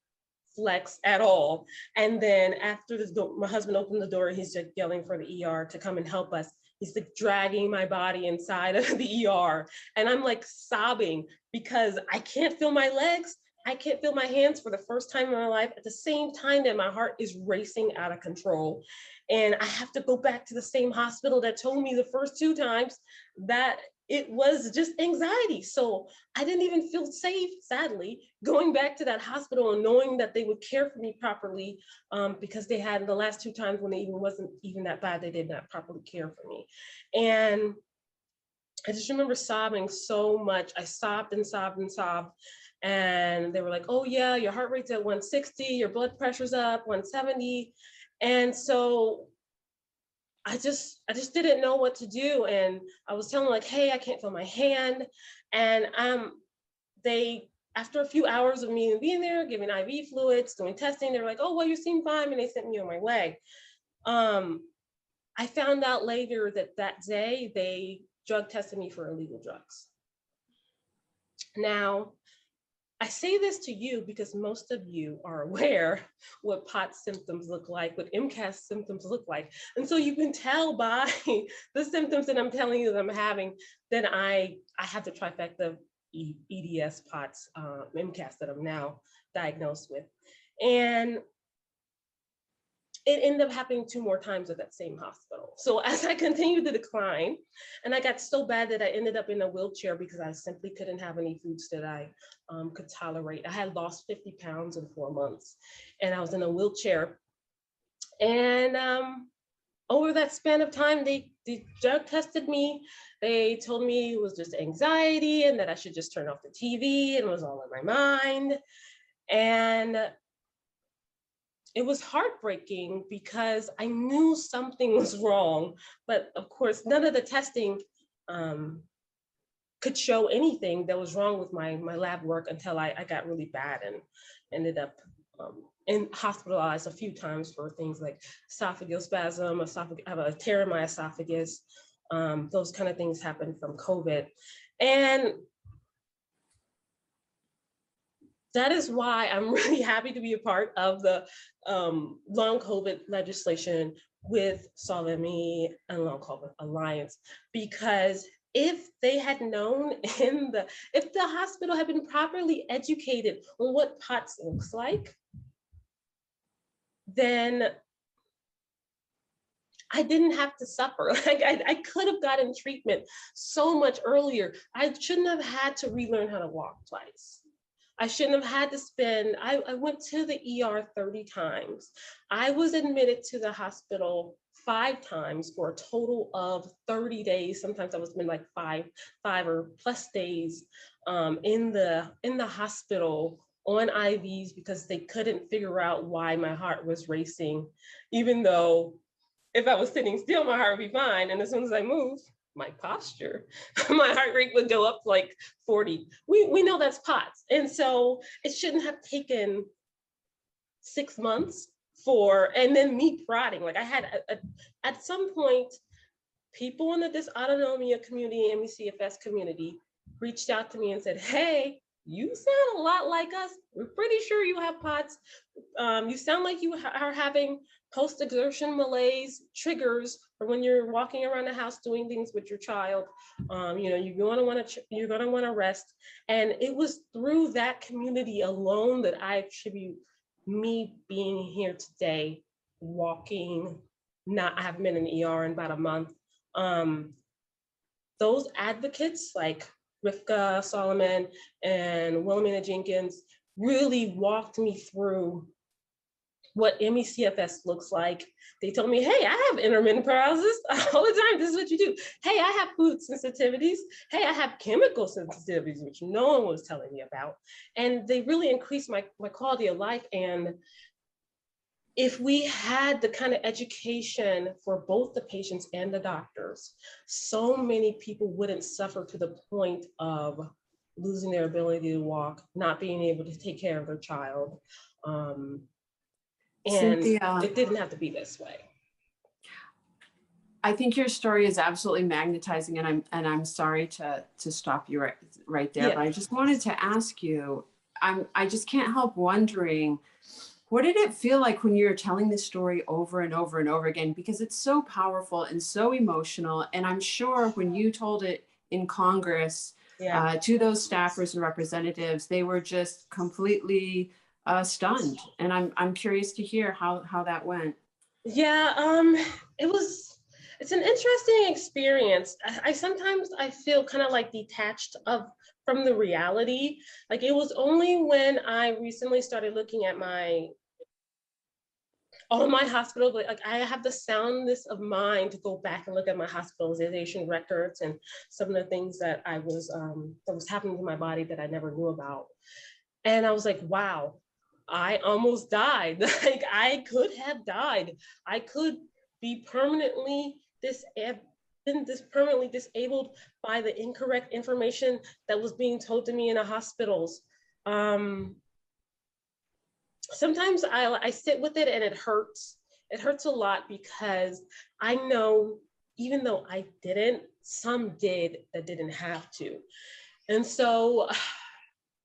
flex at all. And then after my husband opened the door, he's just yelling for the ER to come and help us. He's like dragging my body inside of the ER. And I'm like sobbing because I can't feel my legs. I can't feel my hands for the first time in my life at the same time that my heart is racing out of control. And I have to go back to the same hospital that told me the first 2 times that it was just anxiety. So I didn't even feel safe, sadly, going back to that hospital and knowing that they would care for me properly, because they had the last 2 times when it wasn't even that bad, they did not properly care for me. And I just remember sobbing so much. I sobbed and sobbed and sobbed. And they were like, oh yeah, your heart rate's at 160, your blood pressure's up 170. And so I just didn't know what to do. And I was telling them like, hey, I can't feel my hand. And they, after a few hours of me being there, giving IV fluids, doing testing, they were like, oh, well, you seem fine. And they sent me on my way. I found out later that day they drug tested me for illegal drugs. Now, I say this to you because most of you are aware what POTS symptoms look like, what MCAS symptoms look like. And so you can tell by the symptoms that I'm telling you that I'm having, that I have the trifecta of EDS, POTS, MCAS that I'm now diagnosed with. And it ended up happening 2 more times at that same hospital. So as I continued to decline, and I got so bad that I ended up in a wheelchair because I simply couldn't have any foods that I could tolerate. I had lost 50 pounds in 4 months, and I was in a wheelchair. And over that span of time, they drug tested me. They told me it was just anxiety and that I should just turn off the TV and it was all in my mind. And it was heartbreaking because I knew something was wrong, but of course, none of the testing could show anything that was wrong with my lab work until I got really bad and ended up hospitalized a few times for things like esophageal spasm, I have a tear in my esophagus. Those kind of things happened from COVID. And that is why I'm really happy to be a part of the long COVID legislation with Solve ME and Long COVID Alliance, because if they had known if the hospital had been properly educated on what POTS looks like, then I didn't have to suffer. Like I could have gotten treatment so much earlier. I shouldn't have had to relearn how to walk twice. I shouldn't have had to spend, I went to the ER 30 times. I was admitted to the hospital 5 times for a total of 30 days. Sometimes I was been like five or plus days in the hospital on IVs because they couldn't figure out why my heart was racing, even though if I was sitting still, my heart would be fine. And as soon as I moved, my posture, my heart rate would go up like 40. We know that's POTS. And so it shouldn't have taken 6 months and then me prodding. Like I had, at some point, people in the dysautonomia community, IACFS community, reached out to me and said, hey, you sound a lot like us. We're pretty sure you have POTS. You sound like you are having post-exertion malaise triggers for when you're walking around the house doing things with your child. You're gonna want to rest. And it was through that community alone that I attribute me being here today, walking. I haven't been in the ER in about a month. Those advocates like Rivka Solomon and Wilhelmina Jenkins really walked me through what ME/CFS looks like. They told me, hey, I have intermittent paralysis all the time. This is what you do. Hey, I have food sensitivities. Hey, I have chemical sensitivities, which no one was telling me about. And they really increased my quality of life. And if we had the kind of education for both the patients and the doctors, so many people wouldn't suffer to the point of losing their ability to walk, not being able to take care of their child. And Cynthia, it didn't have to be this way. I think your story is absolutely magnetizing, and I'm sorry to stop you right there, Yeah. but I just wanted to ask you, I just can't help wondering, what did it feel like when you were telling this story over and over and over again? Because it's so powerful and so emotional. And I'm sure when you told it in Congress to those staffers and representatives, they were just completely stunned. And I'm curious to hear how that went. Yeah, it's an interesting experience. I sometimes feel kind of like detached from the reality. Like it was only when I recently started looking at all my hospital, like I have the soundness of mind to go back and look at my hospitalization records and some of the things that that was happening to my body that I never knew about. And I was like, wow, I almost died. Like I could have died. I could be permanently disabled by the incorrect information that was being told to me in the hospitals. Sometimes I sit with it and it hurts. It hurts a lot because I know even though I didn't, some did that didn't have to. And so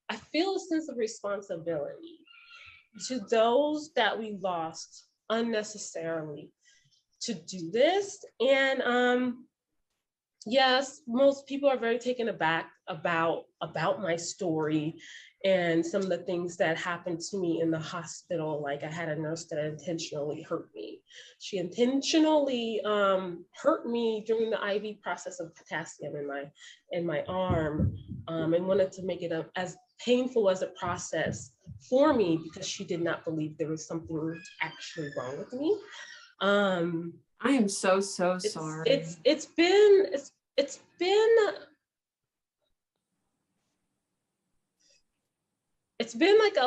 I feel a sense of responsibility to those that we lost unnecessarily to do this. And yes, most people are very taken aback about my story and some of the things that happened to me in the hospital. Like I had a nurse that intentionally hurt me. She intentionally hurt me during the IV process of potassium in my arm, and wanted to make it as painful as a process for me because she did not believe there was something actually wrong with me. I am so sorry. It's been like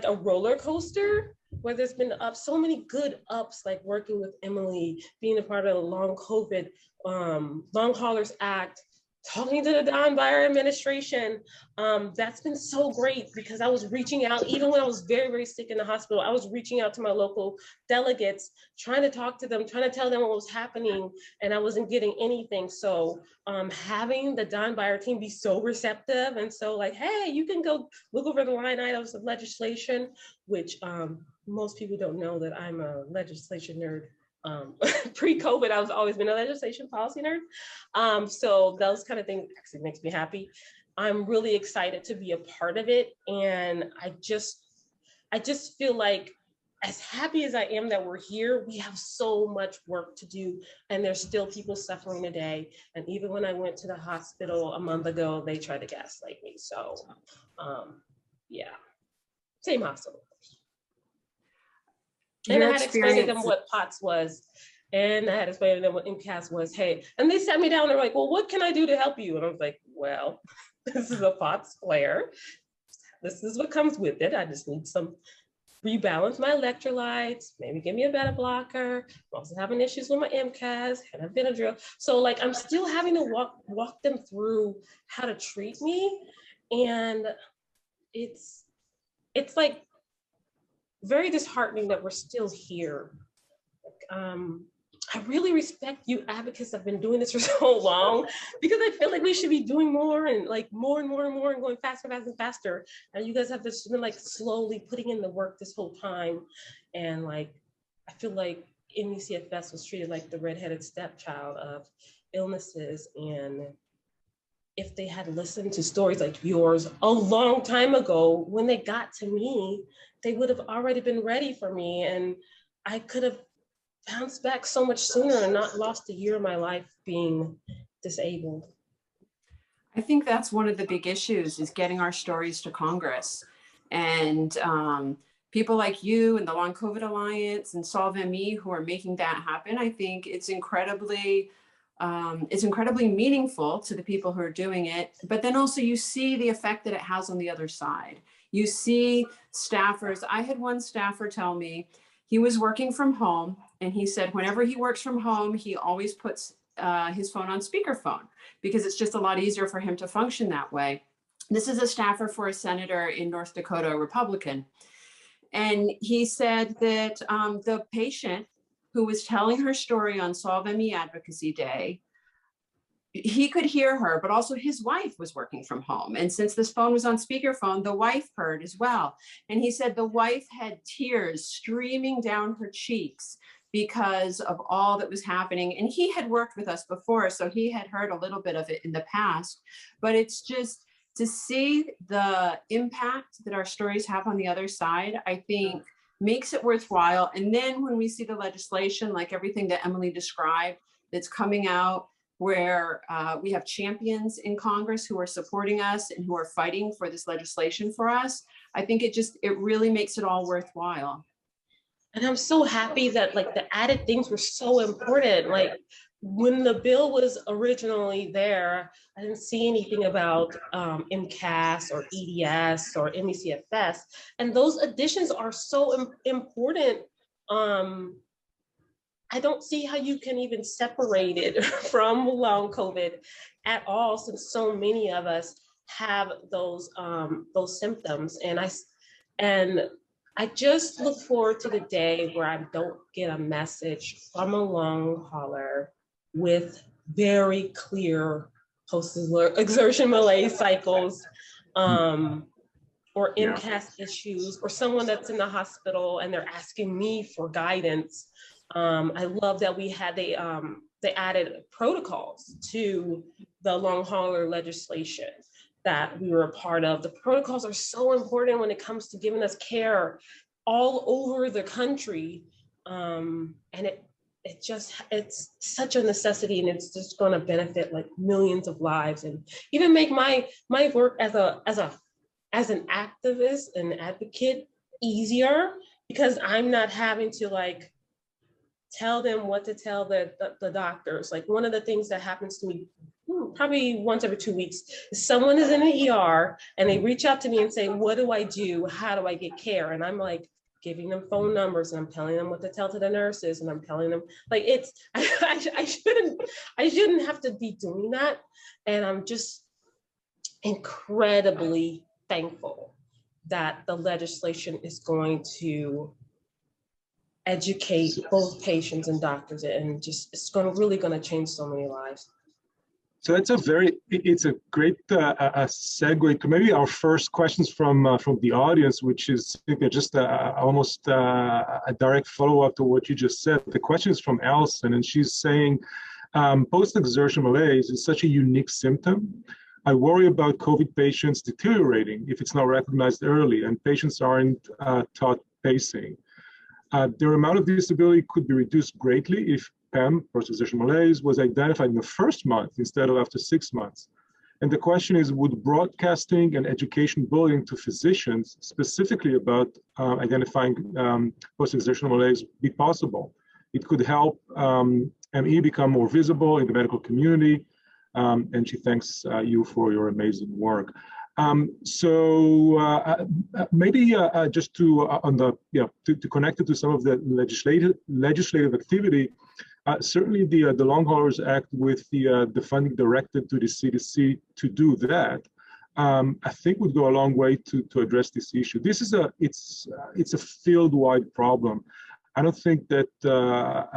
a roller coaster where there's been so many good ups, like working with Emily, being a part of the long COVID Longhaulers Act, talking to the Don Byer administration. That's been so great because I was reaching out, even when I was very, very sick in the hospital, I was reaching out to my local delegates, trying to talk to them, trying to tell them what was happening, and I wasn't getting anything. So having the Don Byer team be so receptive and so like, hey, you can go look over the line items of legislation, which most people don't know that I'm a legislation nerd. Pre-COVID, I've always been a legislation policy nerd. So those kind of things actually makes me happy. I'm really excited to be a part of it. And I just feel like as happy as I am that we're here, we have so much work to do and there's still people suffering today. And even when I went to the hospital a month ago, they tried to gaslight me. So yeah, same hospital. And I had explained to them what POTS was, and I had explained to them what MCAS was. Hey, and they sat me down. They're like, "Well, what can I do to help you?" And I was like, "Well, this is a POTS flare. This is what comes with it. I just need some rebalance my electrolytes. Maybe give me a beta blocker. I'm also having issues with my MCAS and a Benadryl. So like, I'm still having to walk them through how to treat me, and it's like." Very disheartening that we're still here. I really respect you advocates that have been doing this for so long because I feel like we should be doing more and like more and more and more and going faster and faster. And you guys have just been like slowly putting in the work this whole time. And like, I feel like IACFS was treated like the redheaded stepchild of illnesses. And if they had listened to stories like yours a long time ago, when they got to me, they would have already been ready for me. And I could have bounced back so much sooner and not lost a year of my life being disabled. I think that's one of the big issues is getting our stories to Congress. And people like you and the Long COVID Alliance and Solve ME who are making that happen, I think it's incredibly meaningful to the people who are doing it. But then also you see the effect that it has on the other side. You see staffers. I had one staffer tell me he was working from home, and he said whenever he works from home, he always puts his phone on speakerphone because it's just a lot easier for him to function that way. This is a staffer for a senator in North Dakota, a Republican. And he said that the patient who was telling her story on Solve ME Advocacy Day he could hear her, but also his wife was working from home. And since this phone was on speakerphone, the wife heard as well. And he said the wife had tears streaming down her cheeks because of all that was happening. And he had worked with us before, so he had heard a little bit of it in the past. But it's just to see the impact that our stories have on the other side, I think makes it worthwhile. And then when we see the legislation, like everything that Emily described, that's coming out, where we have champions in Congress who are supporting us and who are fighting for this legislation for us, I think it really makes it all worthwhile. And I'm so happy that like the added things were so important. Like when the bill was originally there, I didn't see anything about MCAS or EDS or MECFS. And those additions are so important. I don't see how you can even separate it from long COVID at all, since so many of us have those symptoms. And I just look forward to the day where I don't get a message from a long hauler with very clear post-exertion malaise cycles, or MCAS issues, or someone that's in the hospital and they're asking me for guidance. I love that we had they added protocols to the long hauler legislation that we were a part of. The protocols are so important when it comes to giving us care all over the country. And it's such a necessity, and it's just going to benefit like millions of lives, and even make my work as an activist and advocate easier, because I'm not having to like tell them what to tell the doctors. Like one of the things that happens to me probably once every 2 weeks is someone is in an ER and they reach out to me and say, what do I do? How do I get care? And I'm like giving them phone numbers, and I'm telling them what to tell to the nurses, and I'm telling them like I shouldn't have to be doing that. And I'm just incredibly thankful that the legislation is going to educate both patients and doctors, and just it's really going to change so many lives. So it's a great segue to maybe our first questions from the audience, which is just almost a direct follow-up to what you just said. The question is from Allison, and she's saying, post-exertion malaise is such a unique symptom. I worry about COVID patients deteriorating if it's not recognized early and patients aren't taught pacing. Their amount of disability could be reduced greatly if PEM, post-exertion malaise, was identified in the first month instead of after 6 months. And the question is, would broadcasting and education building to physicians specifically about identifying post-exertion malaise be possible? It could help ME become more visible in the medical community. And she thanks you for your amazing work. Maybe just to connect it to some of the legislative activity, certainly the Longhaulers Act with the funding directed to the CDC to do that, I think would go a long way to address this issue. This is it's a field-wide problem. I don't think that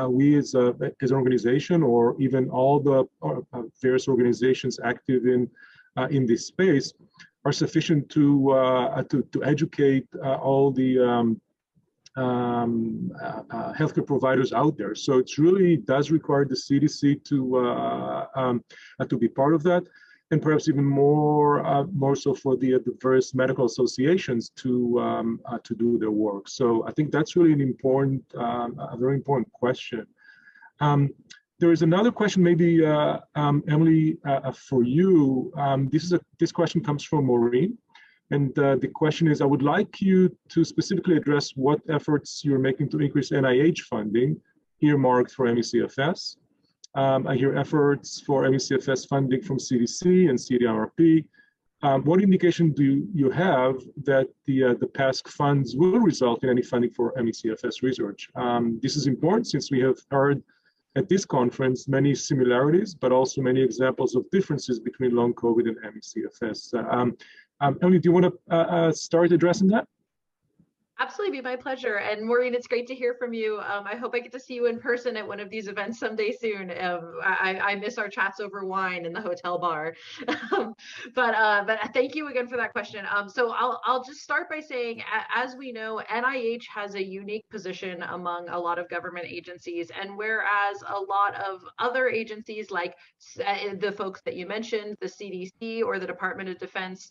we as an organization, or even all the various organizations active in this space, are sufficient to educate all the healthcare providers out there. So it really does require the CDC to be part of that, and perhaps even more so for the various medical associations to do their work. So I think that's really a very important question. There is another question, maybe Emily, for you. This question comes from Maureen, and the question is: I would like you to specifically address what efforts you're making to increase NIH funding earmarked for MECFS. I hear efforts for MECFS funding from CDC and CDMRP. What indication do you have that the PASC funds will result in any funding for MECFS research? This is important since we have heard at this conference many similarities, but also many examples of differences between long COVID and MECFS. Emily, do you want to start addressing that? Absolutely, be my pleasure. And Maureen, it's great to hear from you. I hope I get to see you in person at one of these events someday soon. I miss our chats over wine in the hotel bar. But thank you again for that question. So I'll just start by saying, as we know, NIH has a unique position among a lot of government agencies, and whereas a lot of other agencies, like the folks that you mentioned, the CDC or the Department of Defense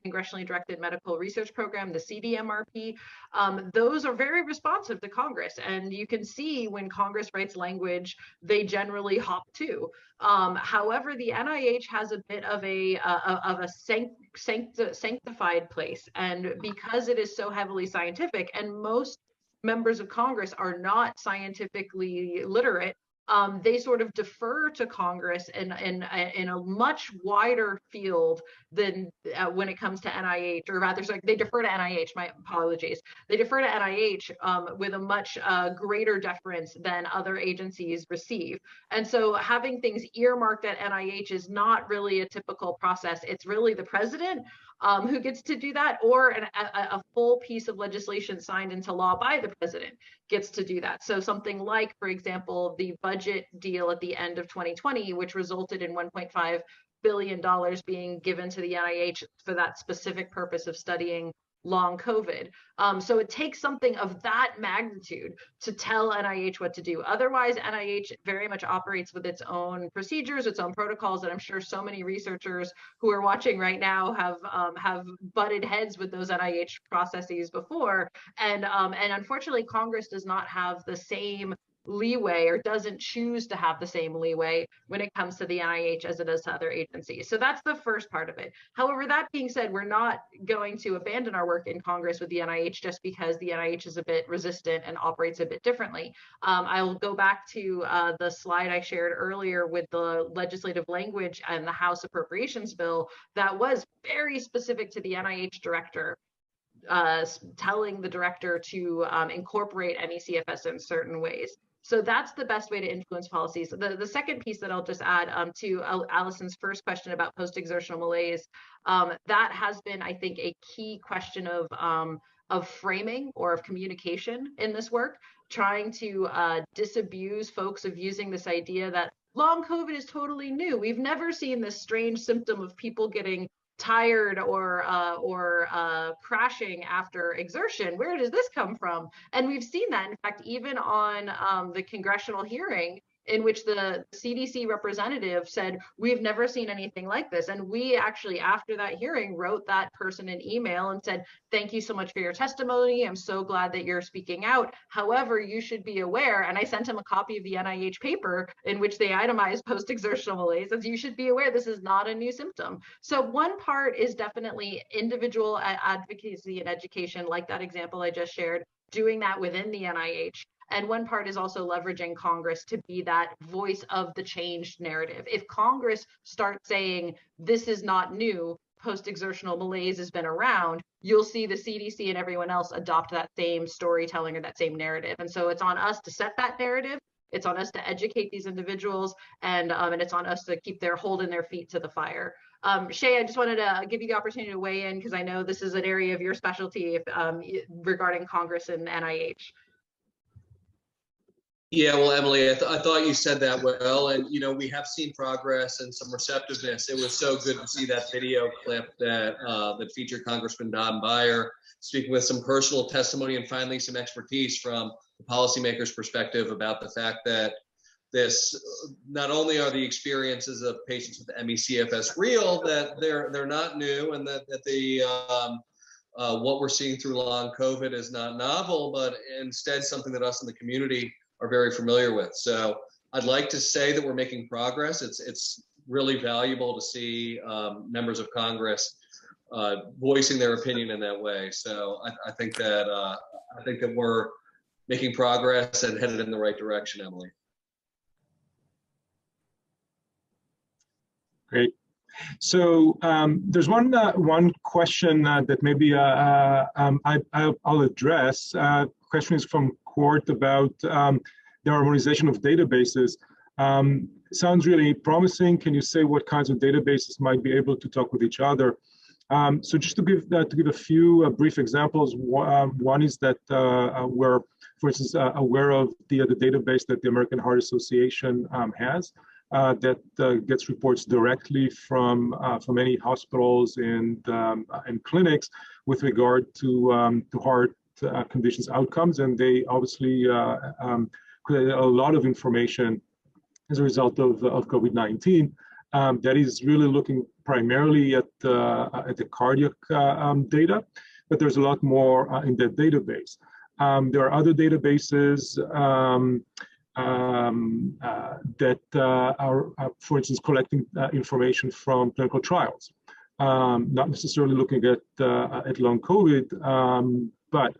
Congressionally Directed Medical Research Program, the CDMRP, those are very responsive to Congress, and you can see when Congress writes language, they generally hop to. However, the NIH has a bit of a sanctified place, and because it is so heavily scientific, and most members of Congress are not scientifically literate, they sort of defer to Congress in a much wider field than when it comes to NIH, or rather, sorry, they defer to NIH, my apologies. They defer to NIH with a much greater deference than other agencies receive. And so having things earmarked at NIH is not really a typical process. It's really the president who gets to do that, or a full piece of legislation signed into law by the president gets to do that. So something like, for example, the budget deal at the end of 2020, which resulted in $1.5 billion being given to the NIH for that specific purpose of studying long COVID. So it takes something of that magnitude to tell NIH what to do. Otherwise, NIH very much operates with its own procedures, its own protocols, and I'm sure so many researchers who are watching right now have butted heads with those NIH processes before. And unfortunately, Congress does not have the same leeway, or doesn't choose to have the same leeway when it comes to the NIH as it does to other agencies. So that's the first part of it. However, that being said, we're not going to abandon our work in Congress with the NIH just because the NIH is a bit resistant and operates a bit differently. I'll go back to the slide I shared earlier with the legislative language and the House Appropriations Bill that was very specific to the NIH director, telling the director to incorporate MECFS in certain ways. So that's the best way to influence policies. The second piece that I'll just add to Allison's first question about post-exertional malaise, that has been, I think, a key question of framing or of communication in this work, trying to disabuse folks of using this idea that long COVID is totally new. We've never seen this strange symptom of people getting tired or crashing after exertion. Where does this come from? And we've seen that, in fact, even on the congressional hearing in which the CDC representative said, we've never seen anything like this. And we actually, after that hearing, wrote that person an email and said, thank you so much for your testimony. I'm so glad that you're speaking out. However, you should be aware, and I sent him a copy of the NIH paper in which they itemized post-exertional malaise, as you should be aware, this is not a new symptom. So one part is definitely individual advocacy and education, like that example I just shared, doing that within the NIH. And one part is also leveraging Congress to be that voice of the changed narrative. If Congress starts saying, this is not new, post-exertional malaise has been around, you'll see the CDC and everyone else adopt that same storytelling or that same narrative. And so it's on us to set that narrative. It's on us to educate these individuals, and it's on us to keep holding their feet to the fire. Shea, I just wanted to give you the opportunity to weigh in, because I know this is an area of your specialty regarding Congress and NIH. Yeah, well, Emily, I thought you said that well, and we have seen progress and some receptiveness. It was so good to see that video clip that featured Congressman Don Beyer speaking with some personal testimony and finally some expertise from the policymakers' perspective about the fact that this, not only are the experiences of patients with MECFS real, that they're not new, and that what we're seeing through long COVID is not novel, but instead something that us in the community are very familiar with. So I'd like to say that we're making progress. It's really valuable to see members of Congress voicing their opinion in that way. So I think that we're making progress and headed in the right direction, Emily. Great. So there's one question that maybe I'll address. Question is from Court about the harmonization of databases. Sounds really promising. Can you say what kinds of databases might be able to talk with each other? So just to give a few brief examples, one is that we're, for instance, aware of the database that the American Heart Association has that gets reports directly from many hospitals and clinics with regard to heart conditions outcomes, and they obviously create a lot of information as a result of COVID-19. That is really looking primarily at the cardiac data, but there's a lot more in that database. There are other databases that are, for instance, collecting information from clinical trials, not necessarily looking at long COVID, but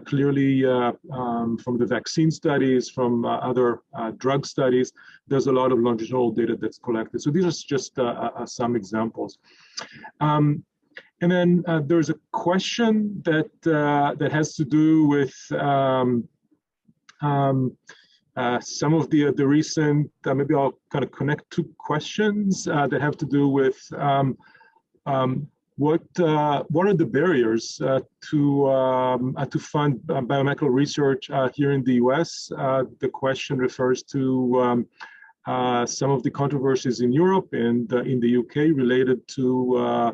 clearly from the vaccine studies, from other drug studies, there's a lot of longitudinal data that's collected. So these are just some examples. And then there's a question that has to do with some of the recent, maybe I'll kind of connect two questions that have to do with what are the barriers to fund biomedical research here in the U.S.? The question refers to some of the controversies in Europe and in the UK related to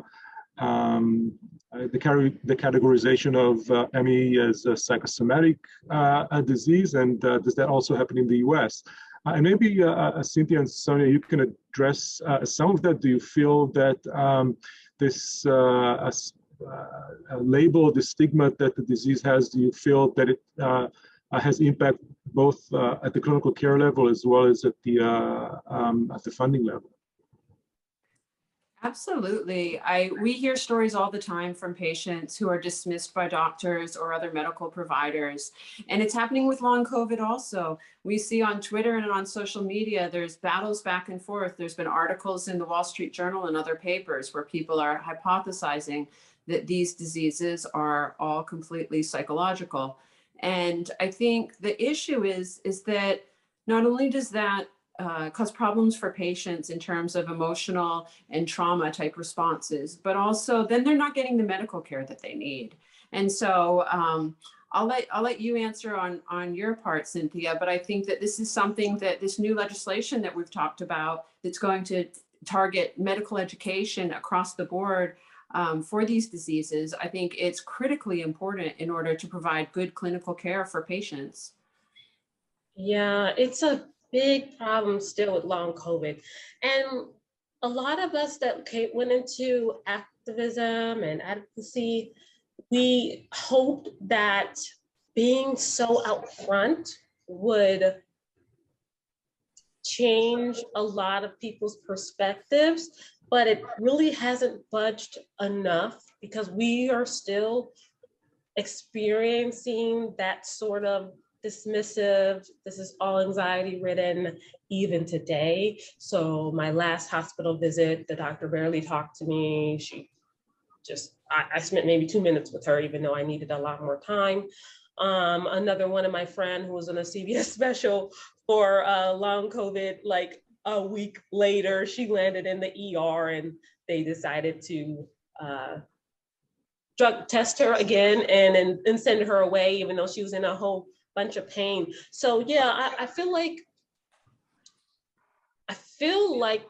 the categorization of ME as a psychosomatic disease, and does that also happen in the U.S.? And maybe Cynthia and Sonya, you can address some of that. Do you feel that this label, the stigma that the disease has, do you feel that it has impact both at the clinical care level as well as at the funding level? Absolutely. We hear stories all the time from patients who are dismissed by doctors or other medical providers. And it's happening with long COVID also. We see on Twitter and on social media, there's battles back and forth. There's been articles in the Wall Street Journal and other papers where people are hypothesizing that these diseases are all completely psychological. And I think the issue is that not only does that cause problems for patients in terms of emotional and trauma type responses, but also then they're not getting the medical care that they need. And so I'll let you answer on your part, Cynthia, but I think that this is something that this new legislation that we've talked about that's going to target medical education across the board for these diseases. I think it's critically important in order to provide good clinical care for patients. Yeah, it's a big problem still with long COVID. And a lot of us that went into activism and advocacy, we hoped that being so out front would change a lot of people's perspectives, but it really hasn't budged enough because we are still experiencing that sort of dismissive, this is all anxiety ridden even today. So my last hospital visit, the doctor barely talked to me. She just, I spent maybe 2 minutes with her, even though I needed a lot more time. Another one of my friend who was on a CBS special for long COVID, like a week later, she landed in the ER and they decided to drug test her again and send her away, even though she was in a whole bunch of pain. So yeah, I feel like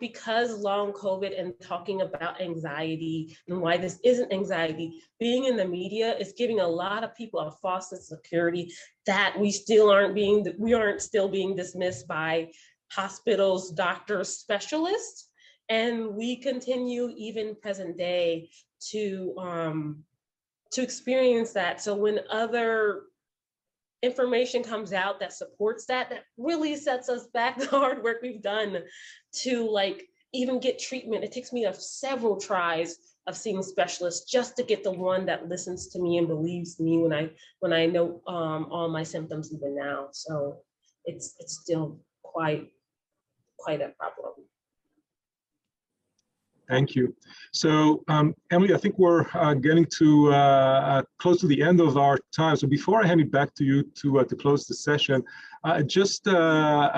because long COVID and talking about anxiety and why this isn't anxiety, being in the media is giving a lot of people a false sense of security that we aren't still being dismissed by hospitals, doctors, specialists, and we continue even present day to experience that. So when other information comes out that supports that really sets us back, the hard work we've done to like even get treatment. It takes me several tries of seeing specialists just to get the one that listens to me and believes me when I know all my symptoms even now. So it's still quite a problem. Thank you. So, Emily, I think we're getting to close to the end of our time. So before I hand it back to you to close the session, I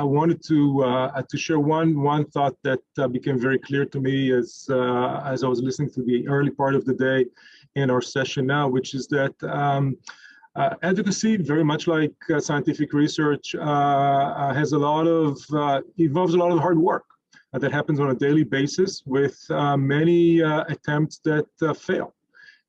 wanted to share one thought that became very clear to me as I was listening to the early part of the day in our session now, which is that advocacy, very much like scientific research, involves a lot of hard work that happens on a daily basis with many attempts that fail.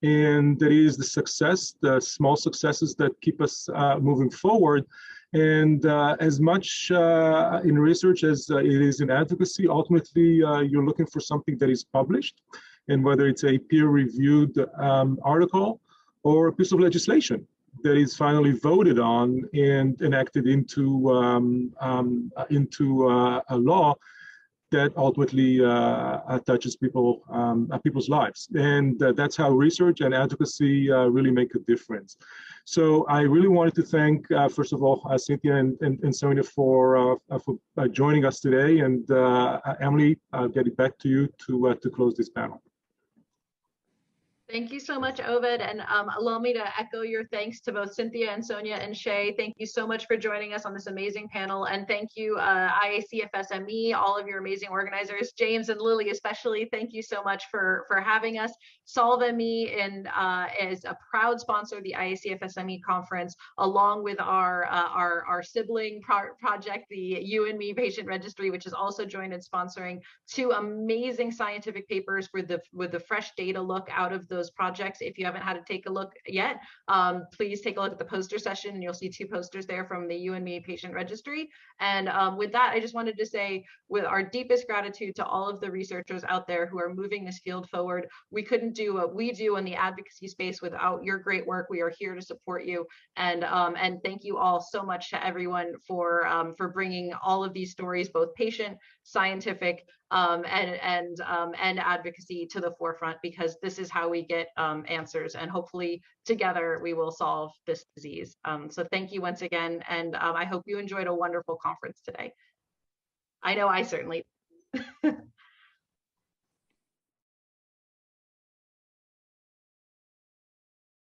And that is the small successes that keep us moving forward. And as much in research as it is in advocacy, ultimately you're looking for something that is published, and whether it's a peer-reviewed article or a piece of legislation that is finally voted on and enacted into a law that ultimately touches people's lives. And that's how research and advocacy really make a difference. So I really wanted to thank, first of all, Cynthia and Sonya for joining us today. And Emily, I'll get it back to you to close this panel. Thank you so much, Oved, and allow me to echo your thanks to both Cynthia and Sonya and Shea. Thank you so much for joining us on this amazing panel, and thank you IACFS ME, all of your amazing organizers, James and Lily especially. Thank you so much for having us. Solve ME is a proud sponsor of the IACFS ME conference, along with our sibling project, the You and Me Patient Registry, which is also joined in sponsoring 2 amazing scientific papers with the fresh data look out of those projects. If you haven't had to take a look yet, please take a look at the poster session, and you'll see 2 posters there from the You and Me Patient Registry. And with that, I just wanted to say, with our deepest gratitude to all of the researchers out there who are moving this field forward. We couldn't do what we do in the advocacy space without your great work. We are here to support you, and thank you all so much to everyone for bringing all of these stories, both patient, scientific, and advocacy to the forefront, because this is how we get answers, and hopefully together we will solve this disease. So thank you once again, and I hope you enjoyed a wonderful conference today. I know I certainly